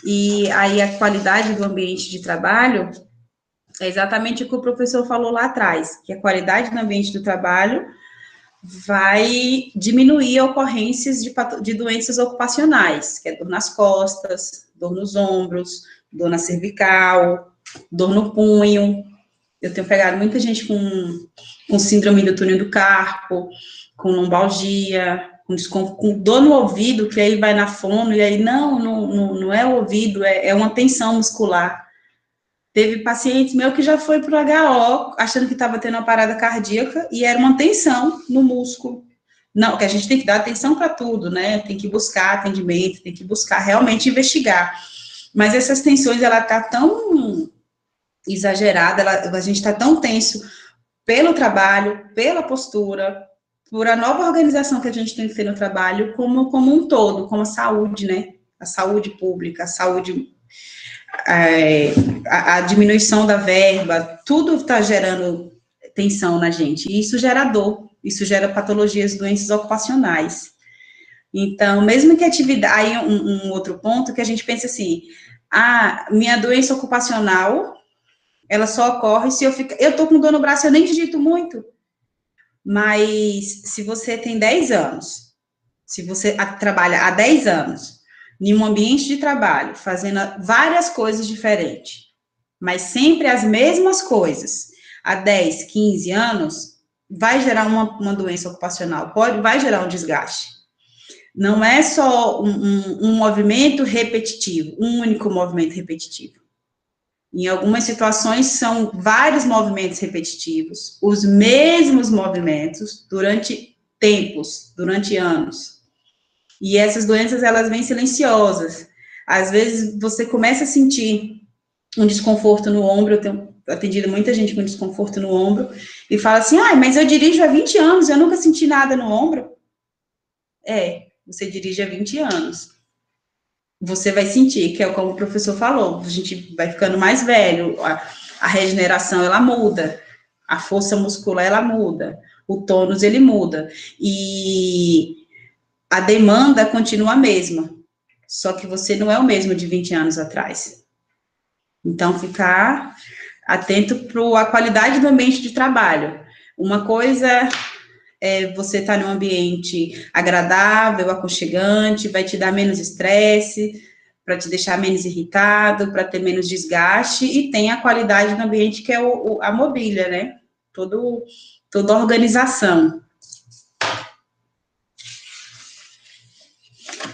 E aí, a qualidade do ambiente de trabalho é exatamente o que o professor falou lá atrás, que a qualidade do ambiente do trabalho vai diminuir ocorrências de doenças ocupacionais, que é dor nas costas, dor nos ombros, dor na cervical, dor no punho. Eu tenho pegado muita gente com síndrome do túnel do carpo, com lombalgia, com dor no ouvido, que aí vai na fono, e aí não é o ouvido, é uma tensão muscular. Teve paciente meu que já foi para o HO, achando que estava tendo uma parada cardíaca, e era uma tensão no músculo. Não, que a gente tem que dar atenção para tudo, né? Tem que buscar atendimento, tem que buscar realmente investigar. Mas essas tensões, ela está tão exagerada, a gente está tão tenso pelo trabalho, pela postura, por a nova organização que a gente tem que ter no trabalho, como um todo, como a saúde, né? A saúde pública, a saúde, a diminuição da verba, tudo está gerando tensão na gente, e isso gera dor, isso gera patologias, doenças ocupacionais. Então, mesmo que atividade, aí um outro ponto que a gente pensa assim, minha doença ocupacional, ela só ocorre se eu tô com dor no braço, eu nem digito muito, mas se você tem 10 anos, se você trabalha há 10 anos, em um ambiente de trabalho, fazendo várias coisas diferentes, mas sempre as mesmas coisas, há 10, 15 anos, vai gerar uma doença ocupacional, vai gerar um desgaste. Não é só um movimento repetitivo, um único movimento repetitivo. Em algumas situações, são vários movimentos repetitivos, os mesmos movimentos, durante tempos, durante anos. E essas doenças, elas vêm silenciosas. Às vezes, você começa a sentir um desconforto no ombro, eu tenho atendido muita gente com desconforto no ombro, e fala assim, mas eu dirijo há 20 anos, eu nunca senti nada no ombro. Você dirige há 20 anos. Você vai sentir, que é como o professor falou, a gente vai ficando mais velho, a regeneração, ela muda, a força muscular, ela muda, o tônus, ele muda, e a demanda continua a mesma, só que você não é o mesmo de 20 anos atrás. Então, ficar atento para a qualidade do ambiente de trabalho. Uma coisa você estar num ambiente agradável, aconchegante, vai te dar menos estresse, para te deixar menos irritado, para ter menos desgaste, e tem a qualidade do ambiente, que é a mobília, né? Toda a organização.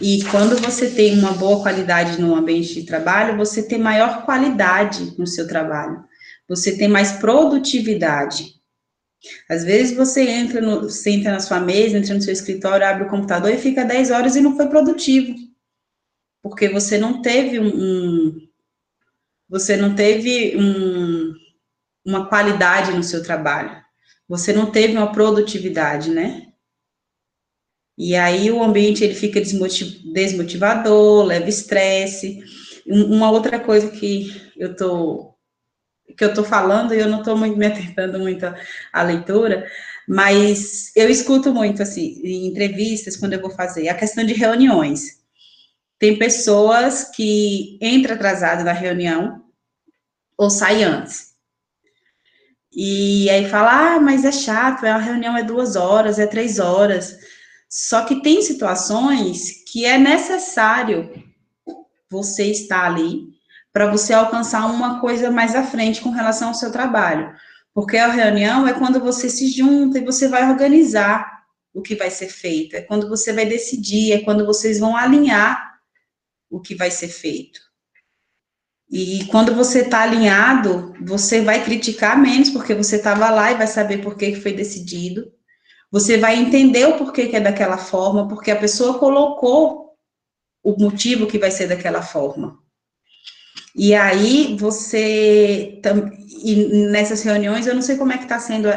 E quando você tem uma boa qualidade no ambiente de trabalho, você tem maior qualidade no seu trabalho, você tem mais produtividade. Às vezes você senta na sua mesa, entra no seu escritório, abre o computador e fica 10 horas e não foi produtivo, porque você não teve uma qualidade no seu trabalho, você não teve uma produtividade, né? E aí o ambiente ele fica desmotivador, leva estresse. Uma outra coisa que eu tô falando, e eu não estou me atentando muito à leitura, mas eu escuto muito, assim, em entrevistas, quando eu vou fazer, a questão de reuniões. Tem pessoas que entram atrasadas na reunião, ou saem antes. E aí fala, mas é chato, a reunião é 2 horas, é 3 horas. Só que tem situações que é necessário você estar ali para você alcançar uma coisa mais à frente com relação ao seu trabalho. Porque a reunião é quando você se junta e você vai organizar o que vai ser feito, é quando você vai decidir, é quando vocês vão alinhar o que vai ser feito. E quando você está alinhado, você vai criticar menos, porque você estava lá e vai saber por que foi decidido. Você vai entender o porquê que é daquela forma, porque a pessoa colocou o motivo que vai ser daquela forma. E aí, e nessas reuniões, eu não sei como é que está sendo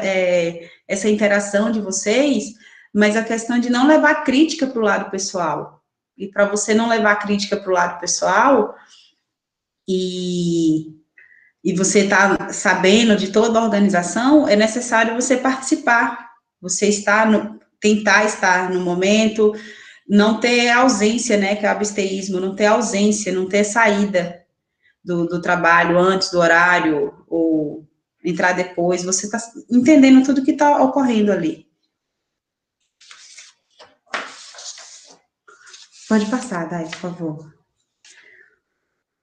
essa interação de vocês, mas a questão de não levar crítica para o lado pessoal. E para você não levar crítica para o lado pessoal, e você está sabendo de toda a organização, é necessário você participar, você tentar estar no momento, não ter ausência, né, que é o absteísmo, não ter ausência, não ter saída do trabalho antes do horário, ou entrar depois, você está entendendo tudo que está ocorrendo ali. Pode passar, Dai, por favor.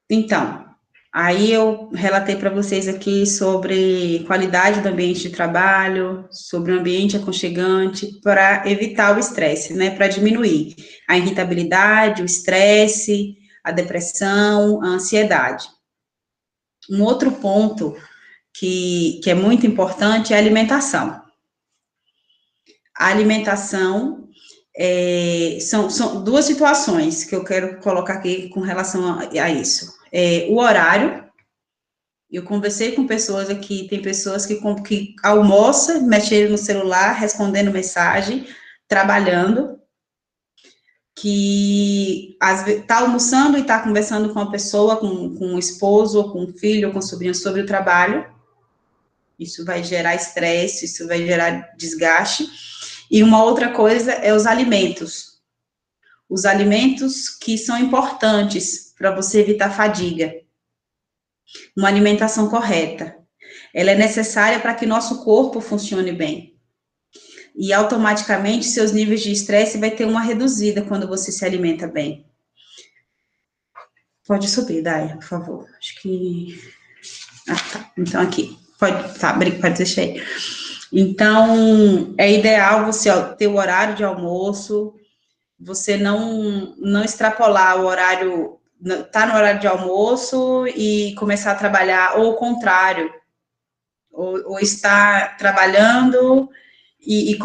Então, aí eu relatei para vocês aqui sobre qualidade do ambiente de trabalho, sobre o ambiente aconchegante, para evitar o estresse, né, para diminuir a irritabilidade, o estresse, a depressão, a ansiedade. Um outro ponto que é muito importante é a alimentação. A alimentação são 2 situações que eu quero colocar aqui com relação a isso. O horário, eu conversei com pessoas aqui, tem pessoas que almoçam, mexendo no celular, respondendo mensagem, trabalhando, que está almoçando e está conversando com a pessoa, com o esposo, ou com o filho, ou com o sobrinho sobre o trabalho. Isso vai gerar estresse, isso vai gerar desgaste. E uma outra coisa é os alimentos. Os alimentos que são importantes para você evitar fadiga. Uma alimentação correta. Ela é necessária para que nosso corpo funcione bem. E automaticamente seus níveis de estresse vai ter uma reduzida quando você se alimenta bem. Pode subir, Dai, por favor. Acho que... tá. Então, aqui. Pode deixar aí. Então, é ideal você ter o horário de almoço, você não extrapolar o horário, tá no horário de almoço e começar a trabalhar, ou o contrário, ou estar trabalhando e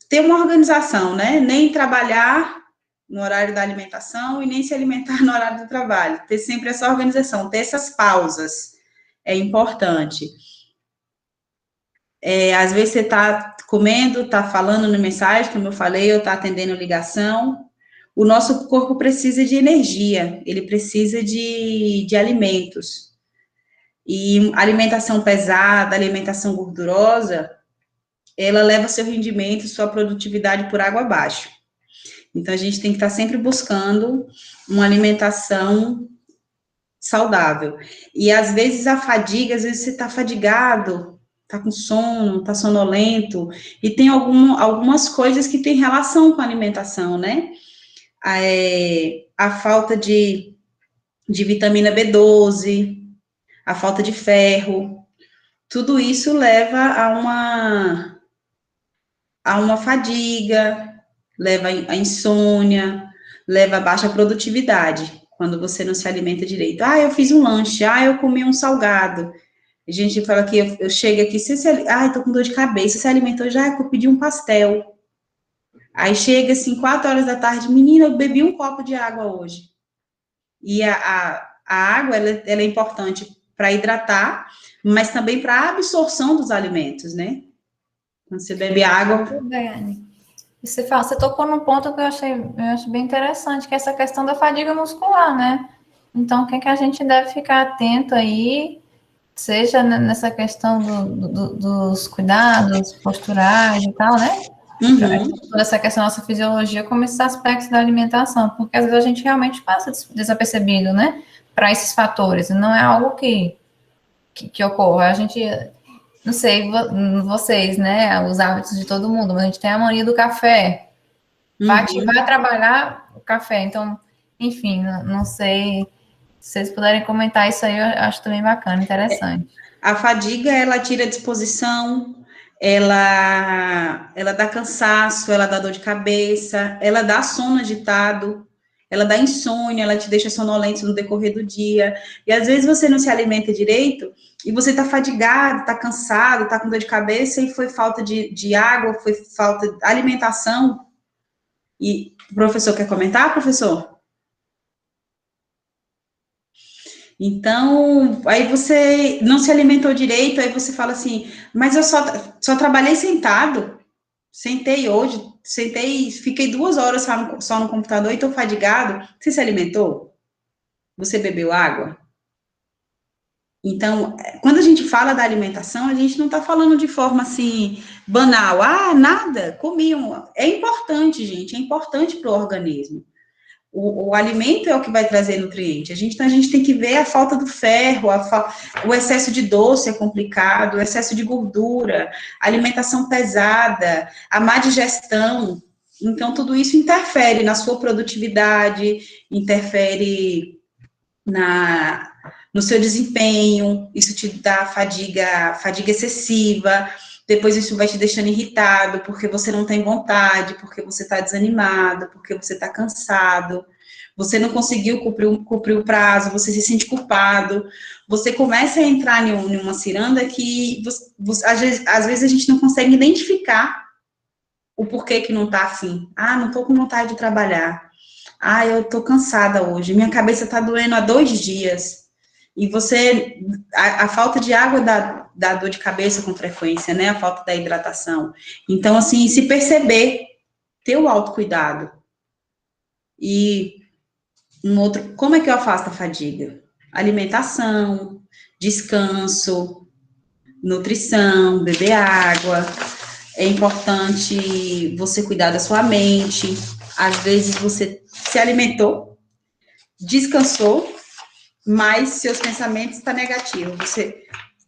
ter uma organização, né? Nem trabalhar no horário da alimentação e nem se alimentar no horário do trabalho. Ter sempre essa organização, ter essas pausas é importante. Às vezes você está comendo, está falando no mensagem, como eu falei, ou está atendendo ligação. O nosso corpo precisa de energia, ele precisa de alimentos. E alimentação pesada, alimentação gordurosa, ela leva seu rendimento, sua produtividade por água abaixo. Então, a gente tem que estar sempre buscando uma alimentação saudável. E, às vezes, a fadiga, às vezes você está fadigado, tá com sono, tá sonolento, e tem algumas coisas que têm relação com a alimentação, né? A falta de vitamina B12, a falta de ferro, tudo isso leva a uma fadiga, leva a insônia, leva a baixa produtividade, quando você não se alimenta direito. Ah, eu fiz um lanche, ah, eu comi um salgado. A gente fala que eu chego aqui, ai, tô com dor de cabeça, você alimentou já? Eu pedi um pastel. Aí chega assim, 4 horas da tarde, menina, eu bebi um copo de água hoje. E a água, ela é importante para hidratar, mas também para a absorção dos alimentos, né? Quando você bebe água... Você tocou num ponto que eu acho bem interessante, que é essa questão da fadiga muscular, né? Então, o que é que a gente deve ficar atento aí, seja nessa questão dos cuidados posturais e tal, né? Toda essa questão da nossa fisiologia, como esses aspectos da alimentação, porque às vezes a gente realmente passa desapercebido, né? Para esses fatores, não é algo que ocorra. A gente, não sei, vocês, né? Os hábitos de todo mundo, mas a gente tem a mania do café. Vai trabalhar o café. Então, enfim, não sei. Se vocês puderem comentar isso aí, eu acho também bacana, interessante. A fadiga, ela tira a disposição, ela dá cansaço, ela dá dor de cabeça, ela dá sono agitado, ela dá insônia, ela te deixa sonolento no decorrer do dia. E às vezes você não se alimenta direito e você tá fadigado, tá cansado, tá com dor de cabeça e foi falta de água, foi falta de alimentação. E o professor quer comentar, professor? Então, aí você não se alimentou direito, aí você fala assim, mas eu só trabalhei sentado, fiquei 2 horas só no computador e tô fadigado. Você se alimentou? Você bebeu água? Então, quando a gente fala da alimentação, a gente não tá falando de forma assim, banal, nada, comi. É importante, gente, é importante para o organismo. O alimento é o que vai trazer nutriente. A gente tem que ver a falta do ferro, o excesso de doce é complicado, o excesso de gordura, alimentação pesada, a má digestão. Então, tudo isso interfere na sua produtividade, interfere no seu desempenho, isso te dá fadiga excessiva, depois isso vai te deixando irritado, porque você não tem vontade, porque você está desanimado, porque você está cansado, você não conseguiu cumprir o prazo, você se sente culpado, você começa a entrar em uma ciranda que, às vezes, a gente não consegue identificar o porquê que não está afim. Não estou com vontade de trabalhar. Eu estou cansada hoje, minha cabeça está doendo há 2 dias. E a falta de água dá dor de cabeça com frequência, né? A falta da hidratação. Então, assim, se perceber, ter o autocuidado. E como é que eu afasto a fadiga? Alimentação, descanso, nutrição, beber água. É importante você cuidar da sua mente. Às vezes você se alimentou, descansou, mas seus pensamentos estão negativos.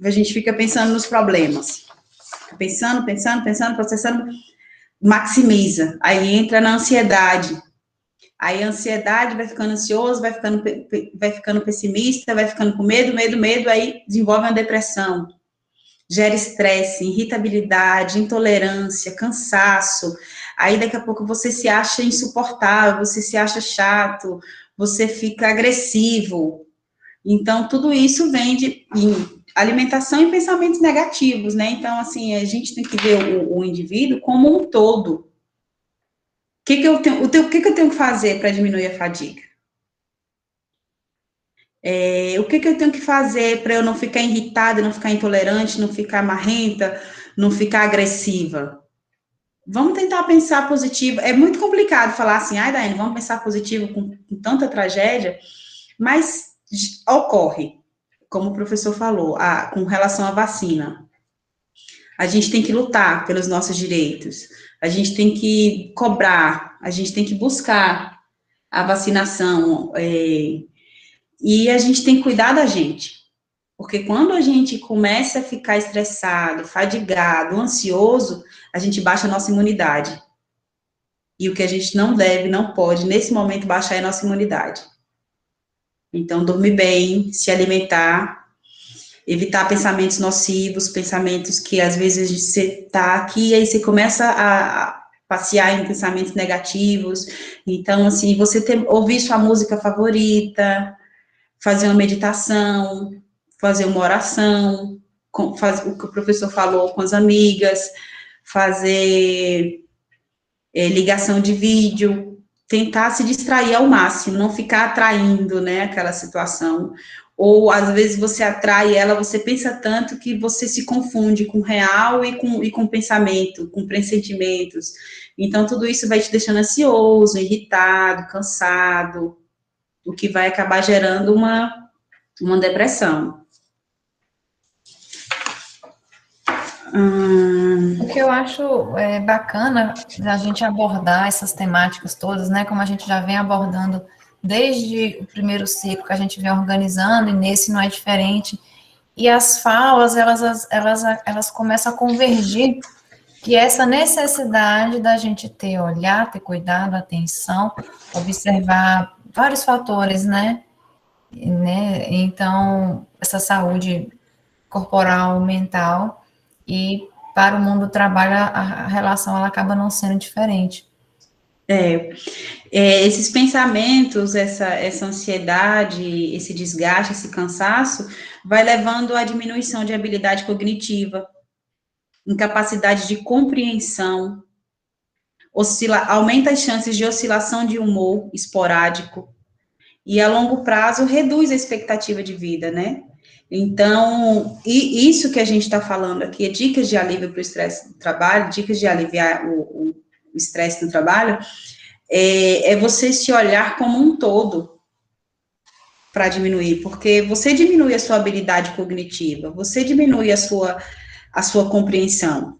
A gente fica pensando nos problemas. Pensando, processando, maximiza. Aí entra na ansiedade. Aí a ansiedade vai ficando ansioso, vai ficando pessimista, vai ficando com medo, aí desenvolve uma depressão. Gera estresse, irritabilidade, intolerância, cansaço. Aí daqui a pouco você se acha insuportável, você se acha chato, você fica agressivo. Então, tudo isso vem de alimentação e pensamentos negativos, né? Então, assim, a gente tem que ver o indivíduo como um todo. O que eu tenho que fazer para diminuir a fadiga? O que eu tenho que fazer para eu não ficar irritada, não ficar intolerante, não ficar marrenta, não ficar agressiva? Vamos tentar pensar positivo. É muito complicado falar assim, Daiane, vamos pensar positivo com tanta tragédia, mas ocorre, como o professor falou, com relação à vacina. A gente tem que lutar pelos nossos direitos, a gente tem que cobrar, a gente tem que buscar a vacinação, e a gente tem que cuidar da gente. Porque quando a gente começa a ficar estressado, fadigado, ansioso, a gente baixa a nossa imunidade. E o que a gente não deve, não pode, nesse momento, baixar é a nossa imunidade. Então, dormir bem, se alimentar, evitar pensamentos nocivos, pensamentos que, às vezes, você está aqui e aí você começa a passear em pensamentos negativos. Então, assim, ouvir sua música favorita, fazer uma meditação, fazer uma oração, o que o professor falou com as amigas, fazer ligação de vídeo, tentar se distrair ao máximo, não ficar atraindo, né, aquela situação. Ou, às vezes, você atrai ela, você pensa tanto que você se confunde com o real e com pensamento, com pressentimentos. Então, tudo isso vai te deixando ansioso, irritado, cansado, o que vai acabar gerando uma depressão. O que eu acho bacana a gente abordar essas temáticas todas, né, como a gente já vem abordando desde o primeiro ciclo que a gente vem organizando, e nesse não é diferente, e as falas, elas começam a convergir, que essa necessidade da gente ter olhar, ter cuidado, atenção, observar vários fatores, né, então, essa saúde corporal, mental, e para o mundo do trabalho a relação ela acaba não sendo diferente. Esses pensamentos, essa ansiedade, esse desgaste, esse cansaço, vai levando à diminuição de habilidade cognitiva, incapacidade de compreensão, aumenta as chances de oscilação de humor esporádico, e a longo prazo reduz a expectativa de vida, né? Então, e isso que a gente está falando aqui, é dicas de alívio para o estresse do trabalho, dicas de aliviar o estresse no trabalho, é você se olhar como um todo para diminuir, porque você diminui a sua habilidade cognitiva, você diminui a sua compreensão,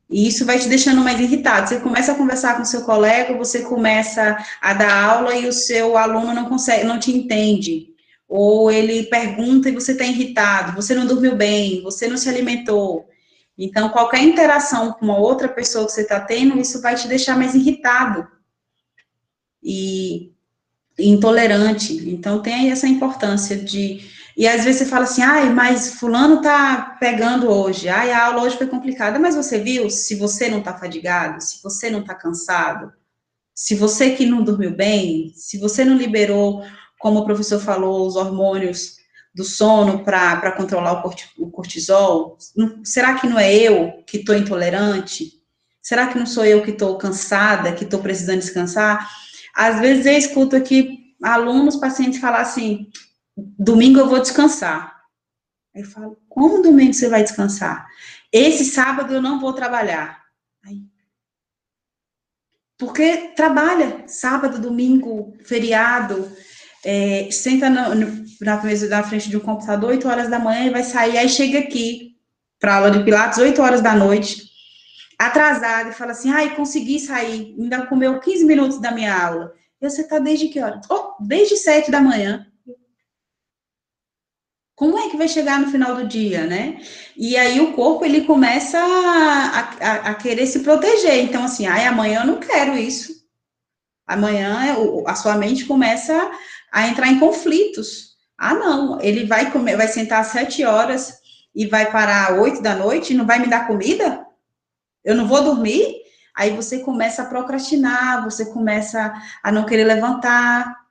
e isso vai te deixando mais irritado. Você começa a conversar com seu colega, você começa a dar aula e o seu aluno não te entende, ou ele pergunta e você está irritado, você não dormiu bem, você não se alimentou. Então, qualquer interação com uma outra pessoa que você está tendo, isso vai te deixar mais irritado e intolerante. Então, tem essa importância de... E às vezes você fala assim, mas fulano tá pegando hoje, a aula hoje foi complicada, mas você viu, se você não tá fadigado, se você não tá cansado, se você que não dormiu bem, se você não liberou, como o professor falou, os hormônios do sono para controlar o cortisol, será que não é eu que estou intolerante? Será que não sou eu que estou cansada, que estou precisando descansar? Às vezes eu escuto aqui alunos, pacientes falar assim, domingo eu vou descansar. Aí eu falo, como domingo você vai descansar? Esse sábado eu não vou trabalhar. Aí, porque trabalha, sábado, domingo, feriado, senta na frente de um computador 8 horas da manhã e vai sair, aí chega aqui para aula de Pilates 8 horas da noite, atrasado, e fala assim, consegui sair, ainda comeu 15 minutos da minha aula. E você está desde que hora? Desde 7 da manhã. Como é que vai chegar no final do dia, né? E aí o corpo, ele começa a querer se proteger. Então, assim, amanhã eu não quero isso. Amanhã a sua mente começa a entrar em conflitos. Não, ele vai sentar às 7 horas e vai parar às 8 da noite e não vai me dar comida? Eu não vou dormir? Aí você começa a procrastinar, você começa a não querer levantar.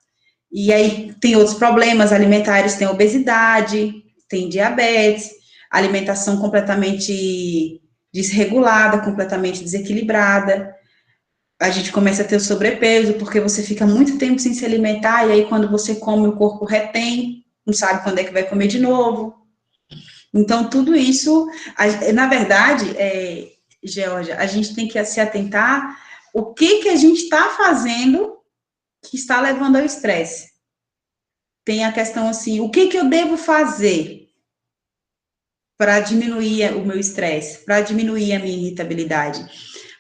E aí tem outros problemas alimentares, tem obesidade, tem diabetes, alimentação completamente desregulada, completamente desequilibrada. A gente começa a ter o sobrepeso, porque você fica muito tempo sem se alimentar, e aí quando você come, o corpo retém, não sabe quando é que vai comer de novo. Então, tudo isso, na verdade, Georgia, a gente tem que se atentar o que a gente está fazendo que está levando ao estresse. Tem a questão assim, o que eu devo fazer para diminuir o meu estresse, para diminuir a minha irritabilidade?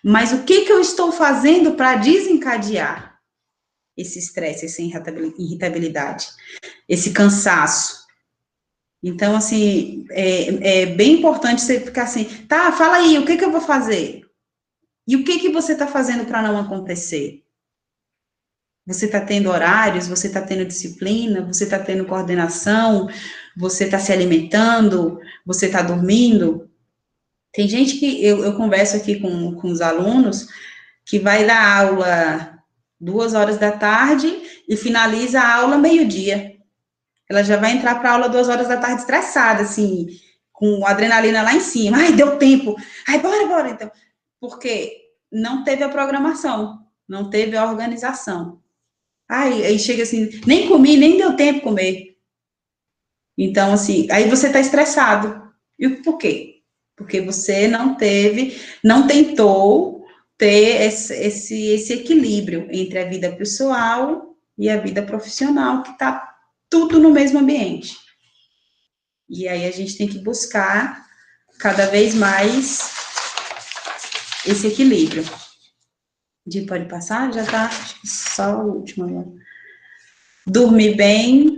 Mas o que eu estou fazendo para desencadear esse estresse, essa irritabilidade, esse cansaço? Então, assim, é bem importante você ficar assim, tá, fala aí, o que que eu vou fazer? E o que que você está fazendo para não acontecer? Você está tendo horários, você está tendo disciplina, você está tendo coordenação, você está se alimentando, você está dormindo? Tem gente que, eu converso aqui com os alunos, que vai dar aula 2 horas da tarde e finaliza a aula meio-dia. Ela já vai entrar para a aula 2 horas da tarde estressada, assim, com adrenalina lá em cima. Ai, deu tempo. Ai, bora, então. Porque não teve a programação, não teve a organização. Aí chega assim, nem comi, nem deu tempo de comer. Então, assim, aí você está estressado. E por quê? Porque você não tentou ter esse equilíbrio entre a vida pessoal e a vida profissional, que está tudo no mesmo ambiente. E aí a gente tem que buscar cada vez mais esse equilíbrio. Pode passar? Já tá, acho que só o último agora. Dormir bem.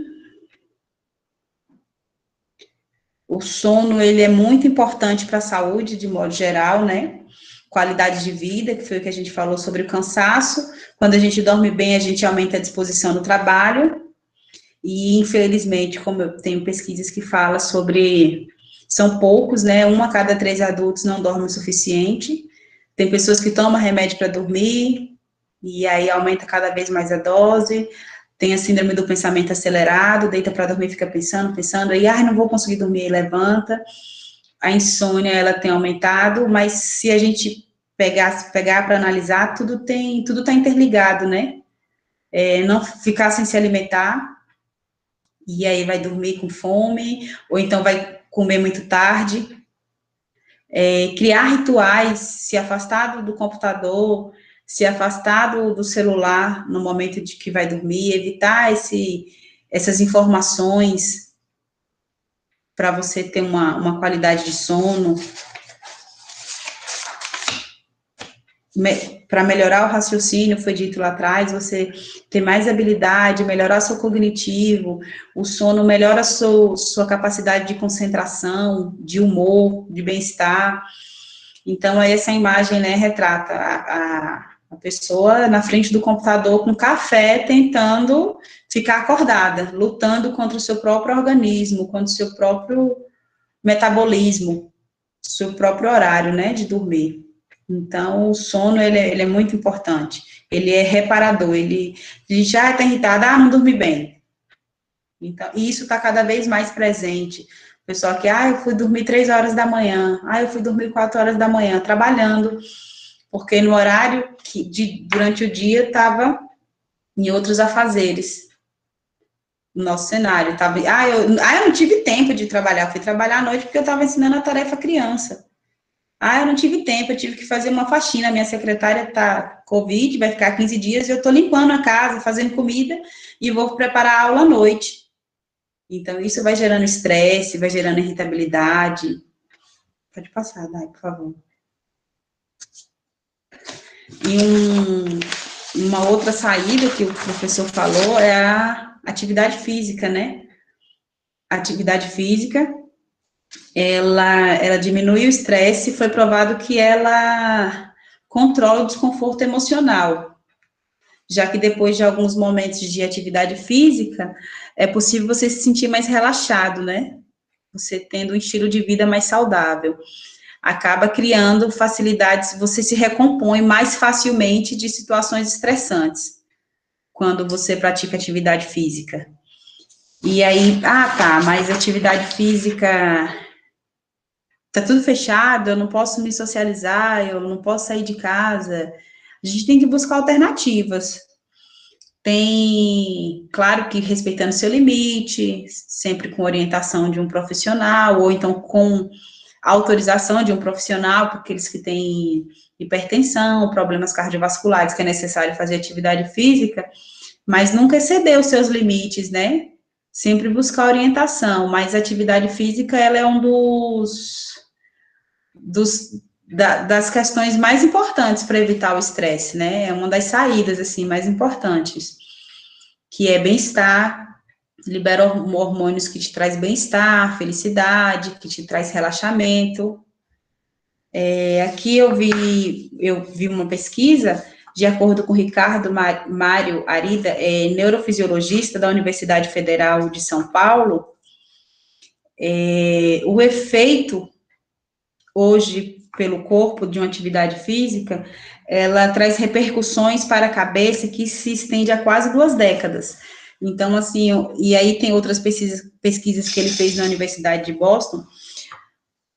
O sono, ele é muito importante para a saúde, de modo geral, né? Qualidade de vida, que foi o que a gente falou sobre o cansaço. Quando a gente dorme bem, a gente aumenta a disposição no trabalho. E, infelizmente, como eu tenho pesquisas que falam sobre... São poucos, né? 1 a cada 3 adultos não dorme o suficiente. Tem pessoas que tomam remédio para dormir, e aí aumenta cada vez mais a dose. Tem a síndrome do pensamento acelerado, deita para dormir, fica pensando, aí, não vou conseguir dormir, aí levanta. A insônia, ela tem aumentado, mas se a gente pegar para analisar, tudo está interligado, né? Não ficar sem se alimentar, e aí vai dormir com fome, ou então vai comer muito tarde. Criar rituais, se afastar do computador, se afastar do celular no momento de que vai dormir, evitar essas informações para você ter uma qualidade de sono, para melhorar o raciocínio, foi dito lá atrás, você ter mais habilidade, melhorar seu cognitivo, o sono melhora a sua capacidade de concentração, de humor, de bem-estar. Então, aí essa imagem, né, retrata a pessoa na frente do computador com café, tentando ficar acordada, lutando contra o seu próprio organismo, contra o seu próprio metabolismo, seu próprio horário, né, de dormir. Então, o sono, ele é muito importante, ele é reparador, a gente já está irritado, não dormi bem. Então, isso está cada vez mais presente. O pessoal que, eu fui dormir 3 horas da manhã, eu fui dormir 4 horas da manhã, trabalhando, porque no horário durante o dia estava em outros afazeres. No nosso cenário, estava, eu não tive tempo de trabalhar, fui trabalhar à noite porque eu estava ensinando a tarefa à criança. Eu não tive tempo, eu tive que fazer uma faxina, minha secretária está Covid, vai ficar 15 dias, e eu estou limpando a casa, fazendo comida, e vou preparar a aula à noite. Então, isso vai gerando estresse, vai gerando irritabilidade. Pode passar, Dai, por favor. E uma outra saída que o professor falou é a atividade física, né? A atividade física, ela diminui o estresse, foi provado que ela controla o desconforto emocional, já que depois de alguns momentos de atividade física, é possível você se sentir mais relaxado, né? Você tendo um estilo de vida mais saudável. Acaba criando facilidades, você se recompõe mais facilmente de situações estressantes, quando você pratica atividade física. E aí, mas atividade física, tá tudo fechado, eu não posso me socializar, eu não posso sair de casa. A gente tem que buscar alternativas. Claro que respeitando seu limite, sempre com orientação de um profissional, ou então com autorização de um profissional, para aqueles que têm hipertensão, problemas cardiovasculares, que é necessário fazer atividade física, mas nunca exceder os seus limites, né? Sempre buscar orientação, mas a atividade física, ela é um das questões mais importantes para evitar o estresse, né? É uma das saídas, assim, mais importantes, que é bem-estar, libera hormônios que te traz bem-estar, felicidade, que te traz relaxamento. Aqui eu vi uma pesquisa, de acordo com Ricardo Mário Arida, neurofisiologista da Universidade Federal de São Paulo, o efeito hoje pelo corpo de uma atividade física, ela traz repercussões para a cabeça que se estende a quase 2 décadas. Então, assim, e aí tem outras pesquisas que ele fez na Universidade de Boston.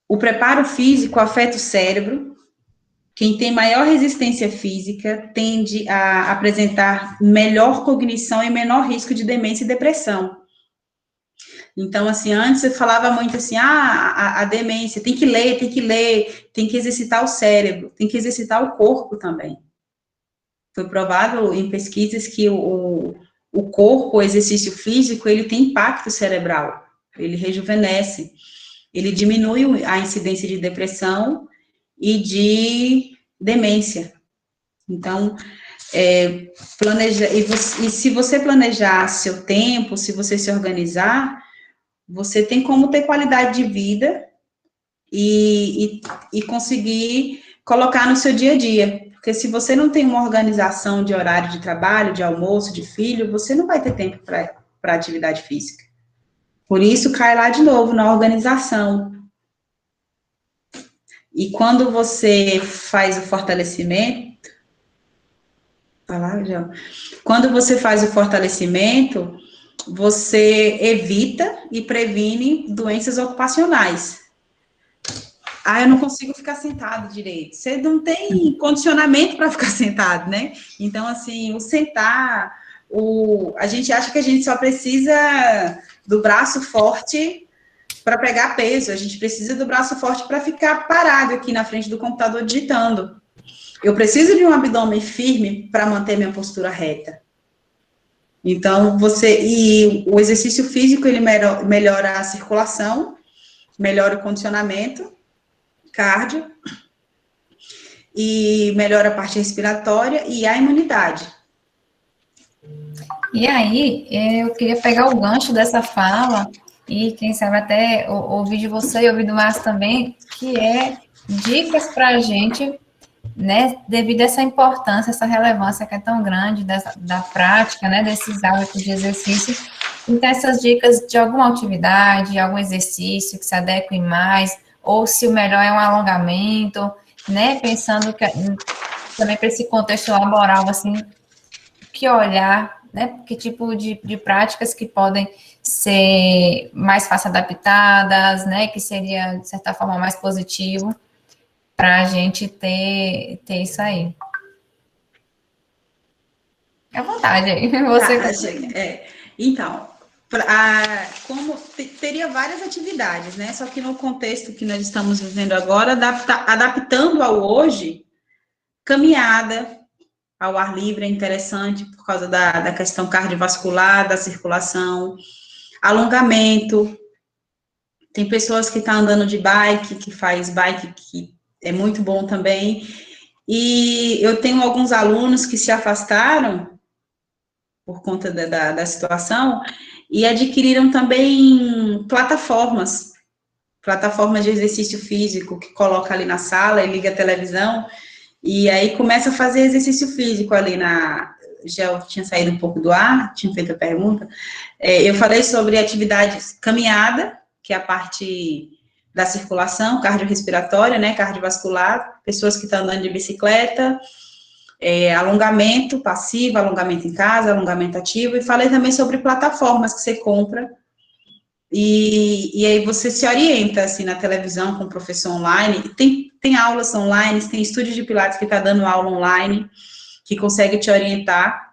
O preparo físico afeta o cérebro. Quem tem maior resistência física tende a apresentar melhor cognição e menor risco de demência e depressão. Então, assim, antes eu falava muito assim, a demência, tem que ler, tem que exercitar o cérebro, tem que exercitar o corpo também. Foi provado em pesquisas que o corpo, o exercício físico, ele tem impacto cerebral, ele rejuvenesce, ele diminui a incidência de depressão e de demência. Então, e se você planejar seu tempo, se você se organizar, você tem como ter qualidade de vida e conseguir colocar no seu dia a dia. Porque se você não tem uma organização de horário de trabalho, de almoço, de filho, você não vai ter tempo para atividade física. Por isso, cai lá de novo, na organização. E quando você faz o fortalecimento, quando você faz o fortalecimento, você evita e previne doenças ocupacionais. Eu não consigo ficar sentado direito. Você não tem condicionamento para ficar sentado, né? Então, assim, o sentar, a gente acha que a gente só precisa do braço forte para pegar peso, a gente precisa do braço forte para ficar parado aqui na frente do computador digitando. Eu preciso de um abdômen firme para manter minha postura reta. Então, o exercício físico, ele melhora a circulação, melhora o condicionamento, cardio, e melhora a parte respiratória e a imunidade. E aí, eu queria pegar o gancho dessa fala, e quem sabe até ouvir de você e ouvir do Márcio também, que é dicas para a gente, né, devido a essa importância, essa relevância que é tão grande da prática, né, desses hábitos de exercício. Então, essas dicas de alguma atividade, algum exercício que se adeque mais, ou se o melhor é um alongamento, né, pensando que também para esse contexto laboral, assim, que olhar, né, que tipo de práticas que podem ser mais fácil adaptadas, né, que seria, de certa forma, mais positivo, para a gente ter isso aí. À vontade aí. Você... Então, como teria várias atividades, né? Só que no contexto que nós estamos vivendo agora, adaptando ao hoje, caminhada ao ar livre é interessante por causa da questão cardiovascular, da circulação, alongamento. Tem pessoas que estão andando de bike, que faz bike, que é muito bom também. E eu tenho alguns alunos que se afastaram por conta da situação e adquiriram também plataformas de exercício físico, que coloca ali na sala e liga a televisão, e aí começa a fazer exercício físico ali já eu tinha saído um pouco do ar, tinha feito a pergunta, eu falei sobre atividades, caminhada, que é a parte da circulação, cardiorrespiratória, né, cardiovascular, pessoas que estão andando de bicicleta, alongamento passivo, alongamento em casa, alongamento ativo, e falei também sobre plataformas que você compra, e aí você se orienta, assim, na televisão com o professor online, tem aulas online, tem estúdio de Pilates que está dando aula online, que consegue te orientar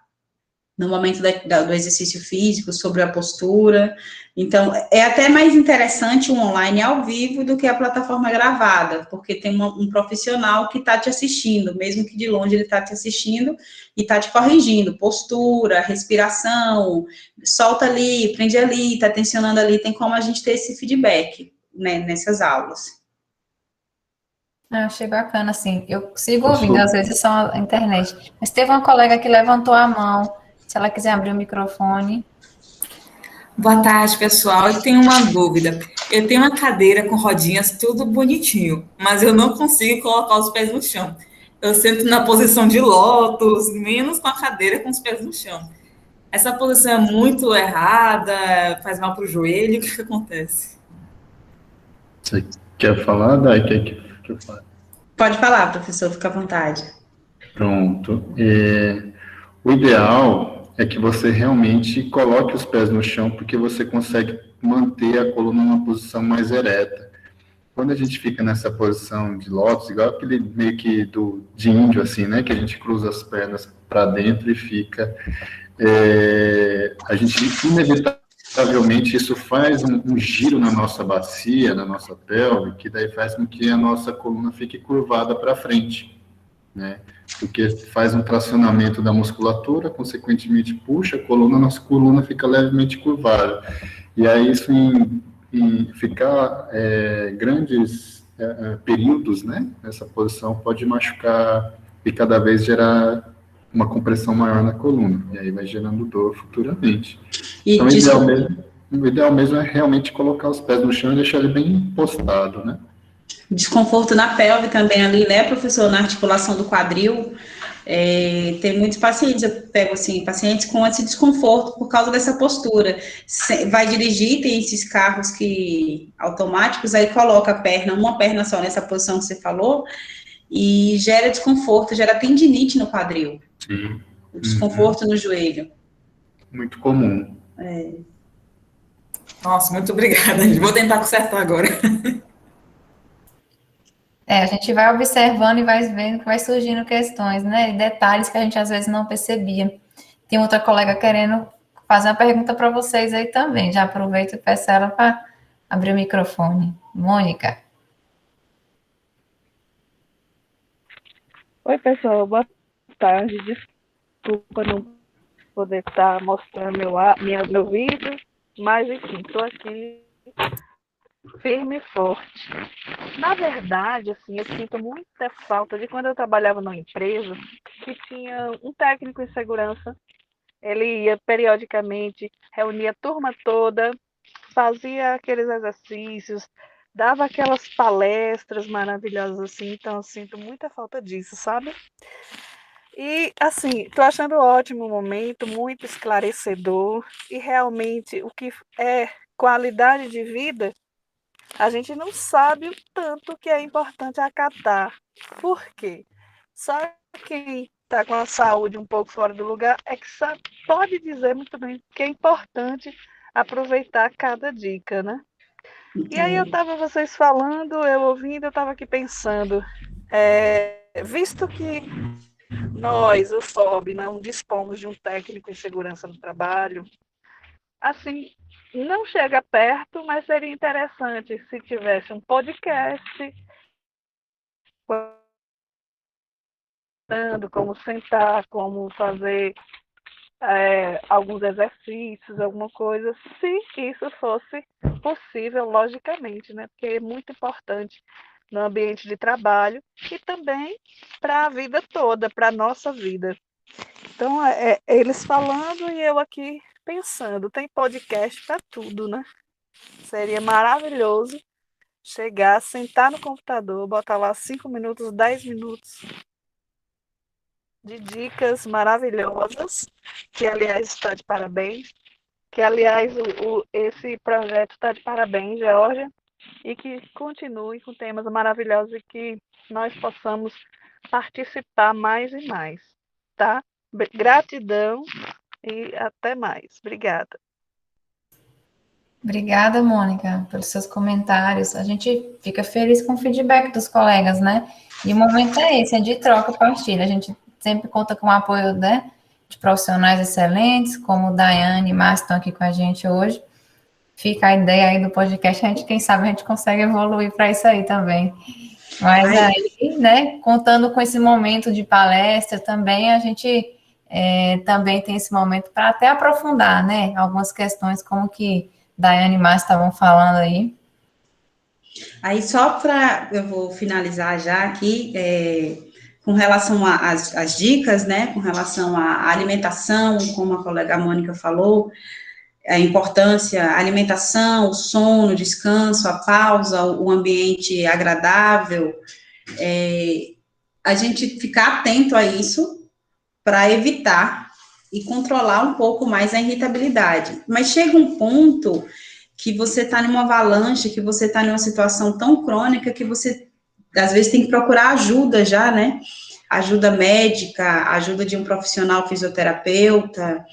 no momento do exercício físico, sobre a postura. Então, é até mais interessante um online ao vivo do que a plataforma gravada, porque tem um profissional que está te assistindo, mesmo que de longe ele está te assistindo e está te corrigindo, postura, respiração, solta ali, prende ali, está tensionando ali, tem como a gente ter esse feedback, né, nessas aulas. Achei bacana, assim, eu sigo ouvindo, às vezes só a internet, mas teve uma colega que levantou a mão, se ela quiser abrir o microfone. Boa tarde, pessoal. Eu tenho uma dúvida. Eu tenho uma cadeira com rodinhas, tudo bonitinho, mas eu não consigo colocar os pés no chão. Eu sento na posição de lótus, menos com a cadeira com os pés no chão. Essa posição é muito errada, faz mal para o joelho, o que acontece? Você quer falar, Dai? Quer que eu fale? Pode falar, professor, fica à vontade. Pronto. O ideal é que você realmente coloque os pés no chão, porque você consegue manter a coluna numa posição mais ereta. Quando a gente fica nessa posição de lótus, igual aquele meio que de índio, assim, né? Que a gente cruza as pernas para dentro e fica. A gente, inevitavelmente, isso faz um giro na nossa bacia, na nossa pelve, que daí faz com que a nossa coluna fique curvada para frente, né? Porque faz um tracionamento da musculatura, consequentemente puxa a coluna, nossa coluna fica levemente curvada. E aí isso em ficar grandes períodos, né, nessa posição pode machucar e cada vez gerar uma compressão maior na coluna, e aí vai gerando dor futuramente. Então o ideal mesmo é realmente colocar os pés no chão e deixar ele bem postado, né? Desconforto na pelve também ali, né, professor, na articulação do quadril. Tem muitos pacientes, eu pego assim, pacientes com esse desconforto por causa dessa postura. Vai dirigir, tem esses carros automáticos, aí coloca a perna, uma perna só nessa posição que você falou, e gera desconforto, gera tendinite no quadril. Sim. O desconforto no joelho. Muito comum. Nossa, muito obrigada. Vou tentar consertar agora. A gente vai observando e vai vendo que vai surgindo questões, né? E detalhes que a gente às vezes não percebia. Tem outra colega querendo fazer uma pergunta para vocês aí também. Já aproveito e peço ela para abrir o microfone. Mônica. Oi, pessoal, boa tarde. Desculpa não poder estar mostrando meu vídeo, mas enfim, estou aqui firme e forte. Na verdade, assim, eu sinto muita falta de quando eu trabalhava numa empresa que tinha um técnico em segurança. Ele ia periodicamente, reunia a turma toda, fazia aqueles exercícios, dava aquelas palestras maravilhosas assim, então eu sinto muita falta disso, sabe? E, assim, tô achando ótimo o momento, muito esclarecedor, e realmente o que é qualidade de vida, a gente não sabe o tanto que é importante acatar. Por quê? Só quem está com a saúde um pouco fora do lugar é que sabe, pode dizer muito bem que é importante aproveitar cada dica, né? E aí eu estava vocês falando, eu ouvindo, eu estava aqui pensando, visto que nós, o FOB, não dispomos de um técnico em segurança no trabalho, assim, não chega perto, mas seria interessante se tivesse um podcast contando como sentar, como fazer alguns exercícios, alguma coisa, se isso fosse possível, logicamente, né? Porque é muito importante no ambiente de trabalho e também para a vida toda, para a nossa vida. Então, eles falando e eu aqui pensando, tem podcast para tudo, né? Seria maravilhoso chegar, sentar no computador, botar lá 5 minutos, 10 minutos de dicas maravilhosas, que aliás está de parabéns, que aliás esse projeto está de parabéns, Georgia, e que continue com temas maravilhosos e que nós possamos participar mais e mais, tá? Gratidão e até mais. Obrigada. Obrigada, Mônica, pelos seus comentários. A gente fica feliz com o feedback dos colegas, né? E o momento é esse, é de troca e partilha. A gente sempre conta com o apoio, né, de profissionais excelentes, como Daiane e Márcio estão aqui com a gente hoje. Fica a ideia aí do podcast, quem sabe a gente consegue evoluir para isso aí também. Mas aí, né, contando com esse momento de palestra também, a gente também tem esse momento para até aprofundar, né, algumas questões como que Daiane e Márcio estavam falando aí. Aí, eu vou finalizar já aqui, com relação às dicas, né, com relação à alimentação, como a colega Mônica falou, a importância, a alimentação, o sono, o descanso, a pausa, o ambiente agradável, a gente ficar atento a isso para evitar e controlar um pouco mais a irritabilidade. Mas chega um ponto que você está numa avalanche, que você está numa situação tão crônica que você, às vezes, tem que procurar ajuda já, né? Ajuda médica, ajuda de um profissional fisioterapeuta,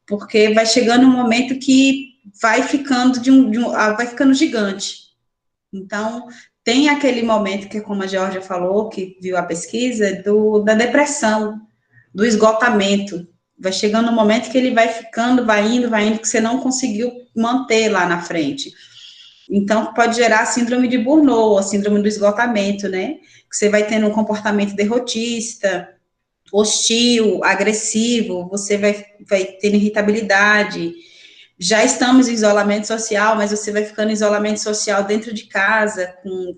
porque vai chegando um momento que vai ficando vai ficando gigante. Então, tem aquele momento que, como a Georgia falou, que viu a pesquisa, da depressão, do esgotamento. Vai chegando um momento que ele vai ficando, vai indo, que você não conseguiu manter lá na frente. Então, pode gerar a síndrome de Burnout, a síndrome do esgotamento, né? Que você vai tendo um comportamento derrotista, hostil, agressivo, você vai tendo irritabilidade. Já estamos em isolamento social, mas você vai ficando em isolamento social dentro de casa, com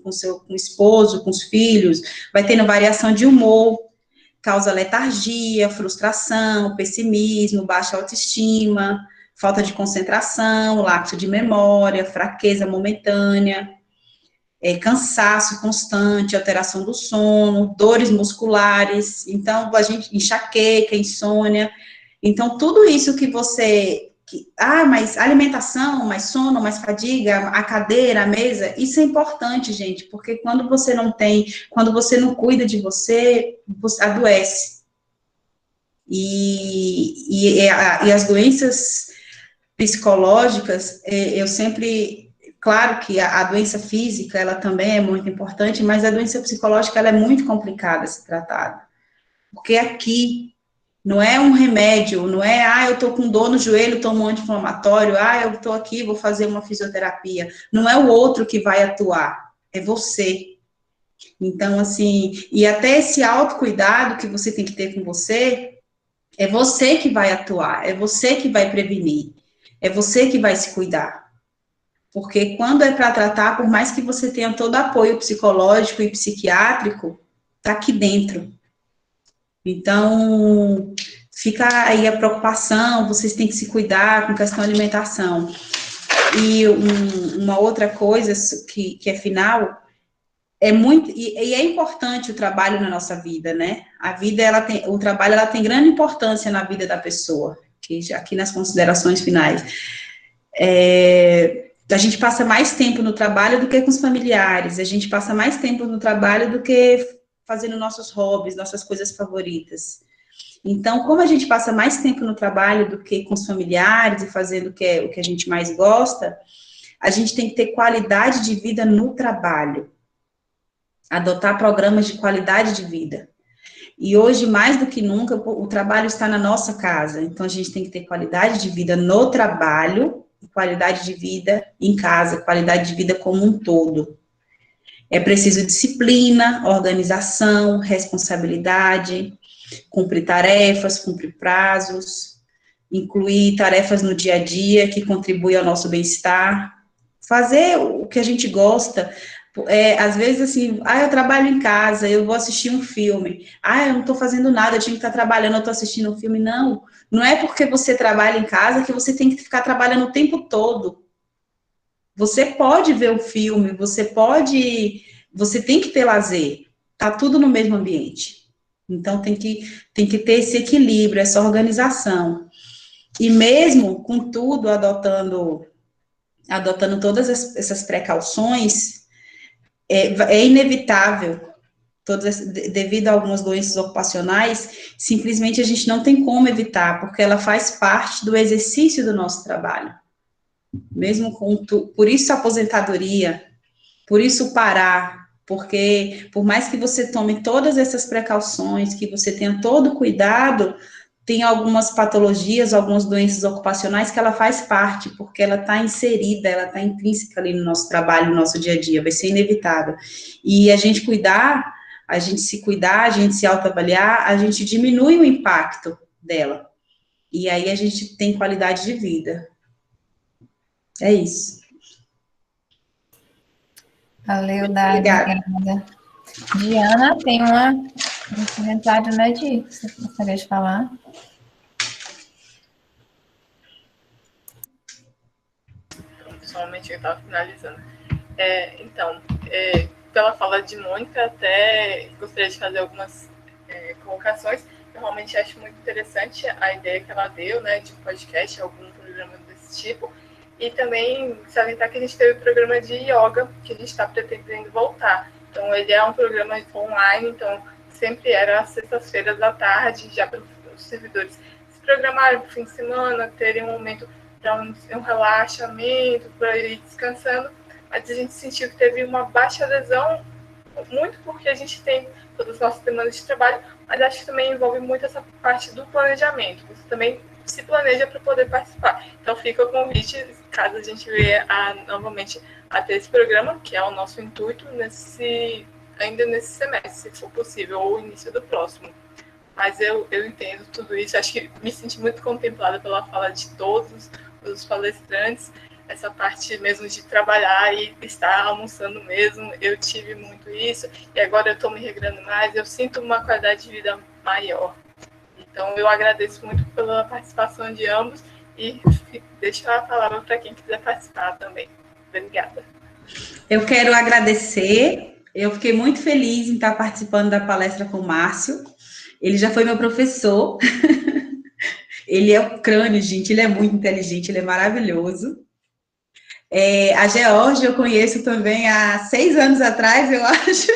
o esposo, com os filhos, vai tendo variação de humor, causa letargia, frustração, pessimismo, baixa autoestima, falta de concentração, lapso de memória, fraqueza momentânea, cansaço constante, alteração do sono, dores musculares, então, enxaqueca, insônia. Então, tudo isso que você... mais alimentação, mais sono, mais fadiga, a cadeira, a mesa, isso é importante, gente, porque quando você não cuida de você adoece. E as doenças psicológicas, eu sempre... Claro que a doença física, ela também é muito importante, mas a doença psicológica, ela é muito complicada de ser tratada. Porque aqui, não é um remédio, não é, eu tô com dor no joelho, tomo um anti-inflamatório, eu tô aqui, vou fazer uma fisioterapia. Não é o outro que vai atuar, é você. Então, assim, e até esse autocuidado que você tem que ter com você, é você que vai atuar, é você que vai prevenir, é você que vai se cuidar. Porque quando é para tratar, por mais que você tenha todo apoio psicológico e psiquiátrico, tá aqui dentro. Então, fica aí a preocupação, vocês têm que se cuidar com questão de alimentação. E uma outra coisa que é final, é muito, e é importante o trabalho na nossa vida, né? O trabalho, ela tem grande importância na vida da pessoa, que aqui nas considerações finais. A gente passa mais tempo no trabalho do que com os familiares, a gente passa mais tempo no trabalho do que fazendo nossos hobbies, nossas coisas favoritas. Então, como a gente passa mais tempo no trabalho do que com os familiares e fazendo o que a gente mais gosta, a gente tem que ter qualidade de vida no trabalho. Adotar programas de qualidade de vida. E hoje, mais do que nunca, o trabalho está na nossa casa. Então, a gente tem que ter qualidade de vida no trabalho, qualidade de vida em casa, qualidade de vida como um todo. É preciso disciplina, organização, responsabilidade, cumprir tarefas, cumprir prazos, incluir tarefas no dia a dia que contribuem ao nosso bem-estar, fazer o que a gente gosta. Às vezes, assim, eu trabalho em casa, eu vou assistir um filme. Eu não estou fazendo nada, eu tinha que estar trabalhando, eu estou assistindo um filme. Não é porque você trabalha em casa que você tem que ficar trabalhando o tempo todo. Você pode ver um filme, você tem que ter lazer. Tá tudo no mesmo ambiente. Então, tem que ter esse equilíbrio, essa organização. E mesmo com tudo, adotando todas essas precauções, é inevitável, devido a algumas doenças ocupacionais, simplesmente a gente não tem como evitar, porque ela faz parte do exercício do nosso trabalho. Mesmo por isso a aposentadoria, por isso parar, porque por mais que você tome todas essas precauções, que você tenha todo cuidado, tem algumas patologias, algumas doenças ocupacionais que ela faz parte, porque ela está inserida, ela está intrínseca ali no nosso trabalho, no nosso dia a dia, vai ser inevitável. E a gente se cuidar, a gente se autoavaliar, a gente diminui o impacto dela. E aí a gente tem qualidade de vida. É isso. Valeu, Dani. Obrigada. Diana, tem um comentário, né, Di? Você gostaria de falar? só um momentinho, eu estava finalizando. Então, pela fala de Mônica, até gostaria de fazer algumas colocações. Eu realmente acho muito interessante a ideia que ela deu, né, de podcast, algum programa desse tipo. E também salientar que a gente teve o programa de yoga, que a gente está pretendendo voltar. Então, ele é um programa online, então sempre era às sextas-feiras à tarde, já para os servidores se programarem para o fim de semana, terem um momento para um relaxamento, para ir descansando. Mas a gente sentiu que teve uma baixa adesão, muito porque a gente tem todas as nossas demandas de trabalho, mas acho que também envolve muito essa parte do planejamento. Você também se planeja para poder participar. Então fica o convite, caso a gente venha novamente a ter esse programa, que é o nosso intuito ainda nesse semestre, se for possível, ou início do próximo. Mas eu entendo tudo isso, acho que me senti muito contemplada pela fala de todos os palestrantes, essa parte mesmo de trabalhar e estar almoçando mesmo, eu tive muito isso, e agora eu estou me regrando mais, eu sinto uma qualidade de vida maior. Então, eu agradeço muito pela participação de ambos e deixo a palavra para quem quiser participar também. Obrigada. Eu quero agradecer, eu fiquei muito feliz em estar participando da palestra com o Márcio, ele já foi meu professor, ele é o crânio, gente, ele é muito inteligente, ele é maravilhoso. A Georgia eu conheço também há 6 anos atrás, eu acho,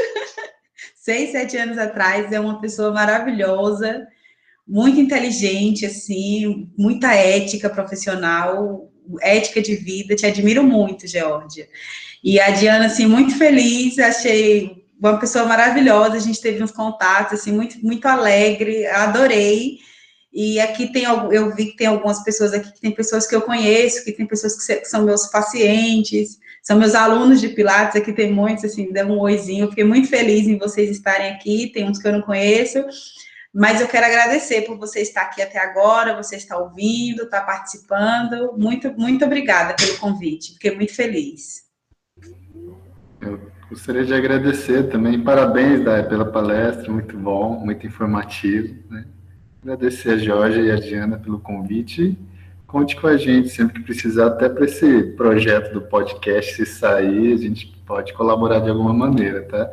6, 7 anos atrás, é uma pessoa maravilhosa, muito inteligente, assim, muita ética profissional, ética de vida, te admiro muito, Georgia. E a Diana, assim, muito feliz, achei uma pessoa maravilhosa, a gente teve uns contatos, assim, muito, muito alegre, adorei. E aqui eu vi que tem algumas pessoas aqui, que tem pessoas que eu conheço, que tem pessoas que são meus pacientes, são meus alunos de Pilates, aqui tem muitos, assim, deu um oizinho, eu fiquei muito feliz em vocês estarem aqui, tem uns que eu não conheço, mas eu quero agradecer por você estar aqui até agora, você estar ouvindo, estar participando, muito, muito obrigada pelo convite, fiquei muito feliz. Eu gostaria de agradecer também, parabéns, Day, pela palestra, muito bom, muito informativo, né? Agradecer a Jorge e a Diana pelo convite. Conte com a gente sempre que precisar, até para esse projeto do podcast, se sair, a gente pode colaborar de alguma maneira, tá?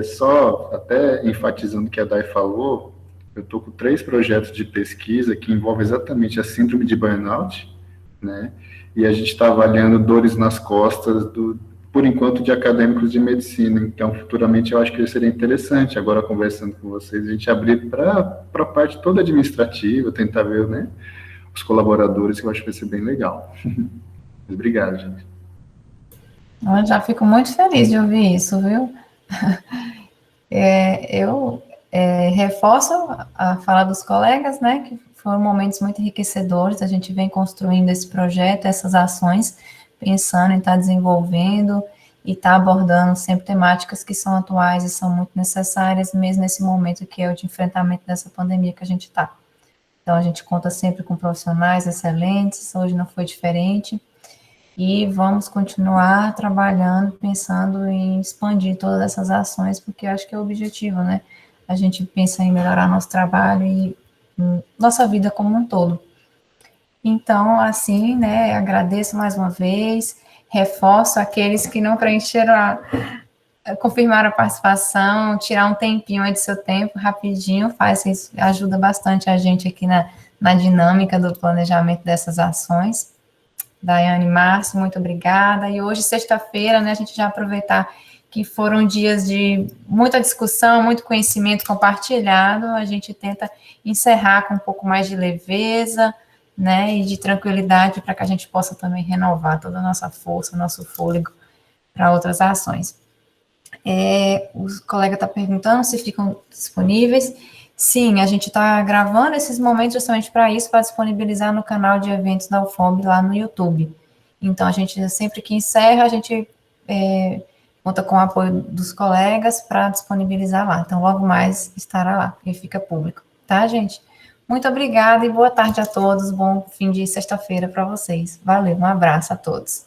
Só até enfatizando o que a Day falou, eu estou com 3 projetos de pesquisa que envolvem exatamente a síndrome de burnout, né? E a gente está avaliando dores nas costas por enquanto, de acadêmicos de medicina. Então, futuramente, eu acho que seria interessante, agora conversando com vocês, a gente abrir para a parte toda administrativa, tentar ver, né, os colaboradores, que eu acho que vai ser bem legal. Obrigado, gente. Eu já fico muito feliz de ouvir isso, viu? Eu reforço a fala dos colegas, né, que foram momentos muito enriquecedores, a gente vem construindo esse projeto, essas ações, pensando em estar desenvolvendo e estar abordando sempre temáticas que são atuais e são muito necessárias, mesmo nesse momento que é o de enfrentamento dessa pandemia que a gente está. Então, a gente conta sempre com profissionais excelentes, hoje não foi diferente, e vamos continuar trabalhando, pensando em expandir todas essas ações, porque acho que é o objetivo, né? A gente pensa em melhorar nosso trabalho e nossa vida como um todo. Então, assim, né, agradeço mais uma vez, reforço aqueles que não preencheram confirmaram a participação, tirar um tempinho aí do seu tempo, rapidinho, faz isso, ajuda bastante a gente aqui na dinâmica do planejamento dessas ações. Daiane, Márcio, muito obrigada. E hoje, sexta-feira, né, a gente já aproveitar que foram dias de muita discussão, muito conhecimento compartilhado, a gente tenta encerrar com um pouco mais de leveza, né, e de tranquilidade, para que a gente possa também renovar toda a nossa força, nosso fôlego para outras ações. O colega está perguntando se ficam disponíveis. Sim, a gente está gravando esses momentos justamente para isso, para disponibilizar no canal de eventos da UFOB lá no YouTube. Então, a gente, sempre que encerra, a gente conta com o apoio dos colegas para disponibilizar lá. Então, logo mais estará lá, porque fica público. Tá, gente? Muito obrigada e boa tarde a todos. Bom fim de sexta-feira para vocês. Valeu, um abraço a todos.